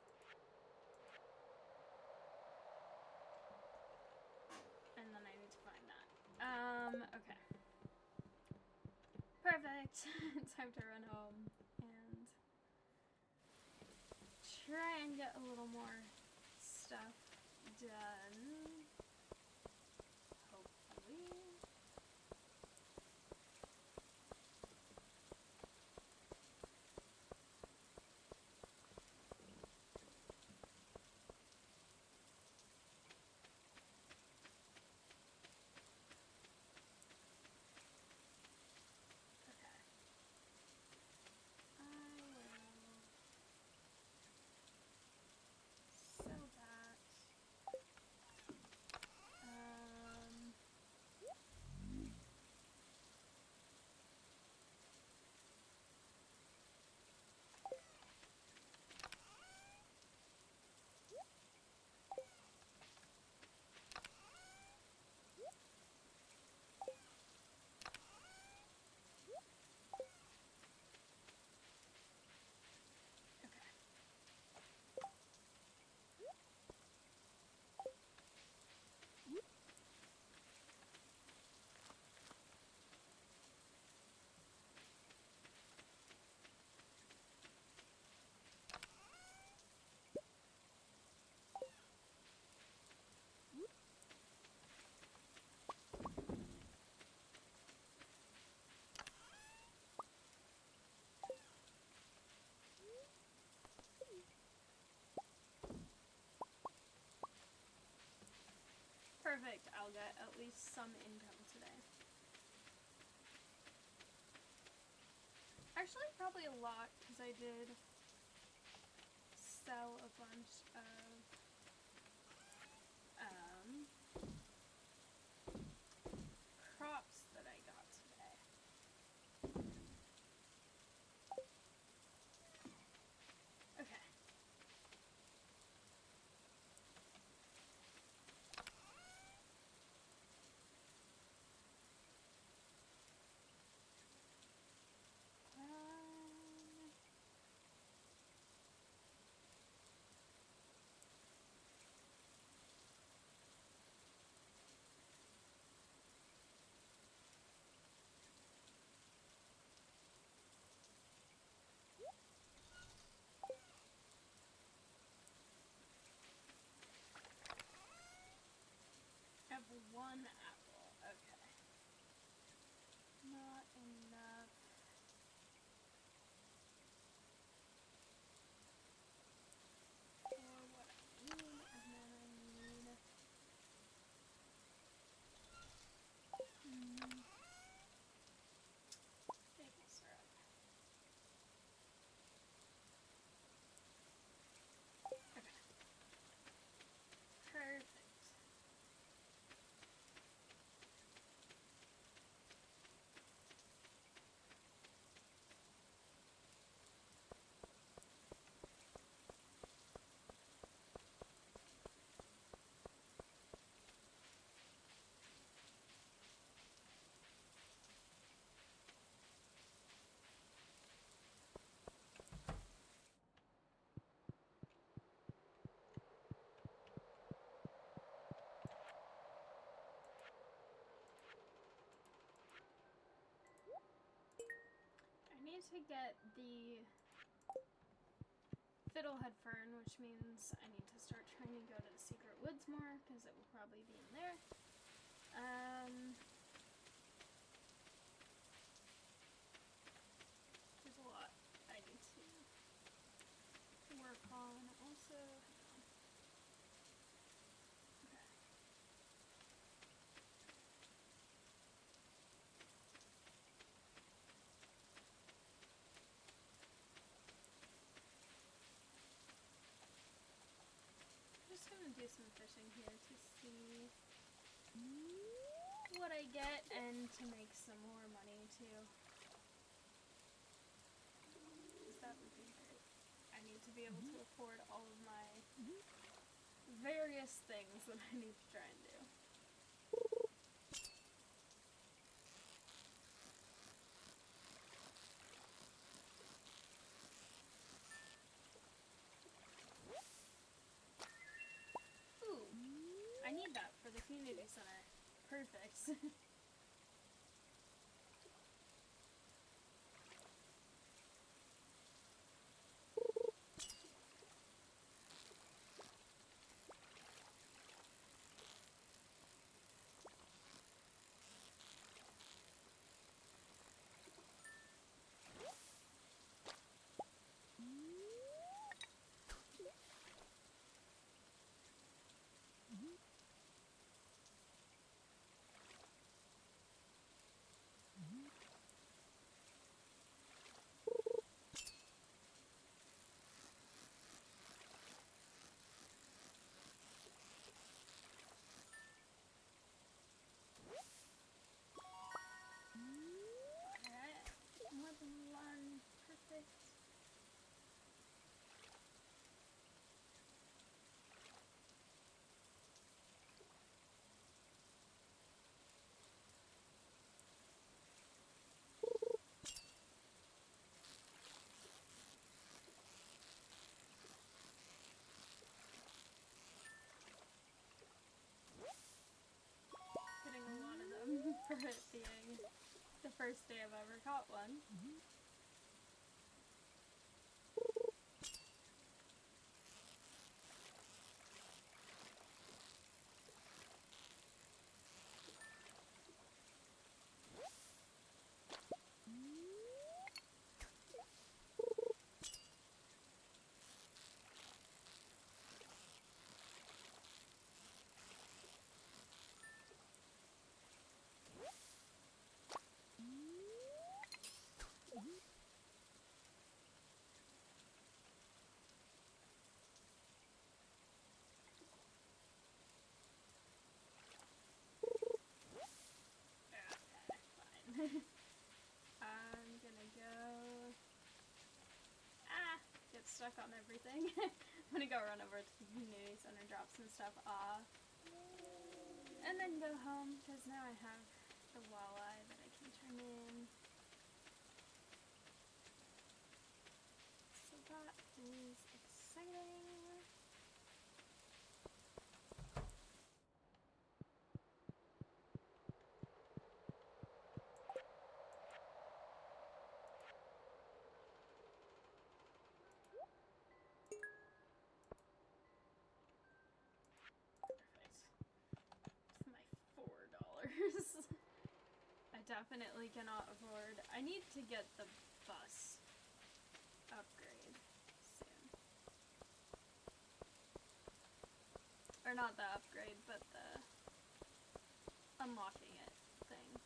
And then I need to find that. Okay. Perfect. Time to run home and try and get a little more stuff done. Hopefully. Perfect. I'll get at least some income today. Actually, probably a lot, because I did sell a bunch of crops that I got today. Okay. need to get the fiddlehead fern, which means I need to start trying to go to the secret woods more, because it will probably be in there. There's a lot I need to work on. Also, hang on. Okay. I'm just gonna do some fishing here to see what I get and to make some more money too. Because that would be great. I need to be able to afford all of my various things that I need to try and do. Ooh, I need that for the community center. Perfect. Alright, more than one. Perfect. Getting a lot of them for it being the first day I've ever caught one. Okay, fine. I'm gonna go... get stuck on everything. I'm gonna go run over to the community center, drop some stuff off, and then go home, because now I have the walleye that I can turn in. So that is exciting. My $4. I definitely cannot afford. I need to get the bus upgrade soon. Or not the upgrade, but the unlocking it thing.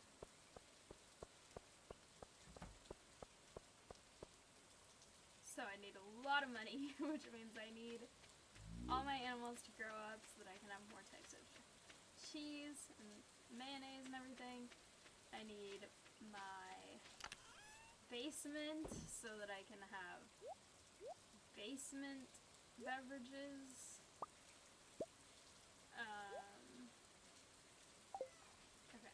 So I need a lot of money, which means I need all my animals to grow up so that I can have more types of cheese and mayonnaise and everything. I need my basement so that I can have basement beverages. Okay.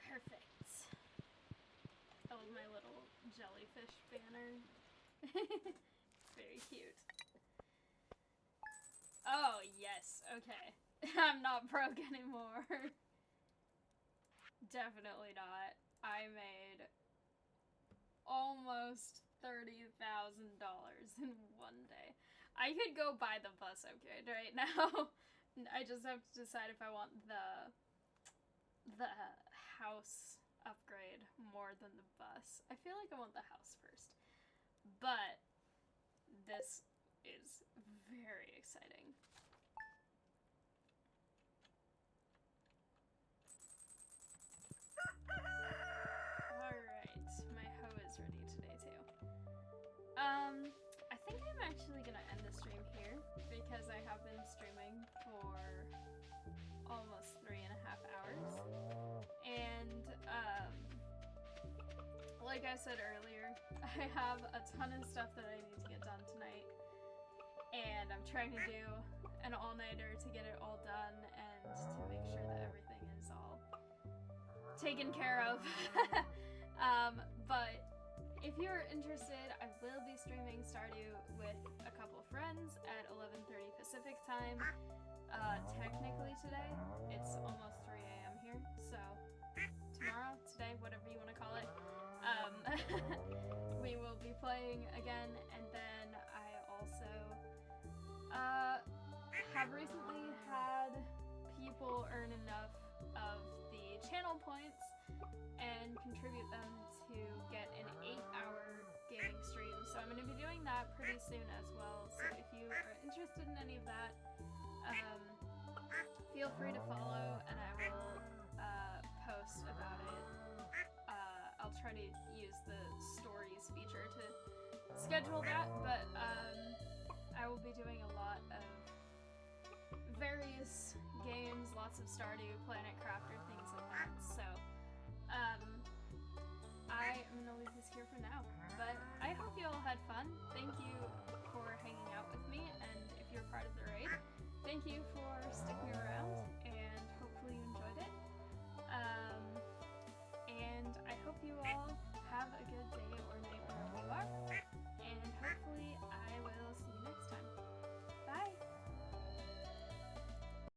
Perfect. I love my little jellyfish banner. It's very cute. Oh, Okay. I'm not broke anymore. Definitely not. I made almost $30,000 in one day. I could go buy the bus upgrade right now. I just have to decide if I want the house upgrade more than the bus. I feel like I want the house first. But this is very exciting. Alright, my hoe is ready today too. I think I'm actually gonna end the stream here because I have been streaming for almost 3.5 hours. And, like I said earlier, I have a ton of stuff that I need to get done tonight. And I'm trying to do an all-nighter to get it all done and to make sure that everything is all taken care of. But if you're interested, I will be streaming Stardew with a couple of friends at 11:30 Pacific time. Technically today, it's almost 3 a.m. here, so tomorrow, today, whatever you want to call it, we will be playing again. And then I also have recently had people earn enough of the channel points and contribute them to get an 8-hour gaming stream. So I'm going to be doing that pretty soon as well. So if you are interested in any of that, feel free to follow and I will post about it. I'll try to use the stories feature to schedule that, but I will be doing a lot of various games, lots of Stardew, Planet Crafter, things like that. So, I am gonna leave this here for now. But I hope you all had fun. Thank you for hanging out with me, and if you're part of the raid, thank you for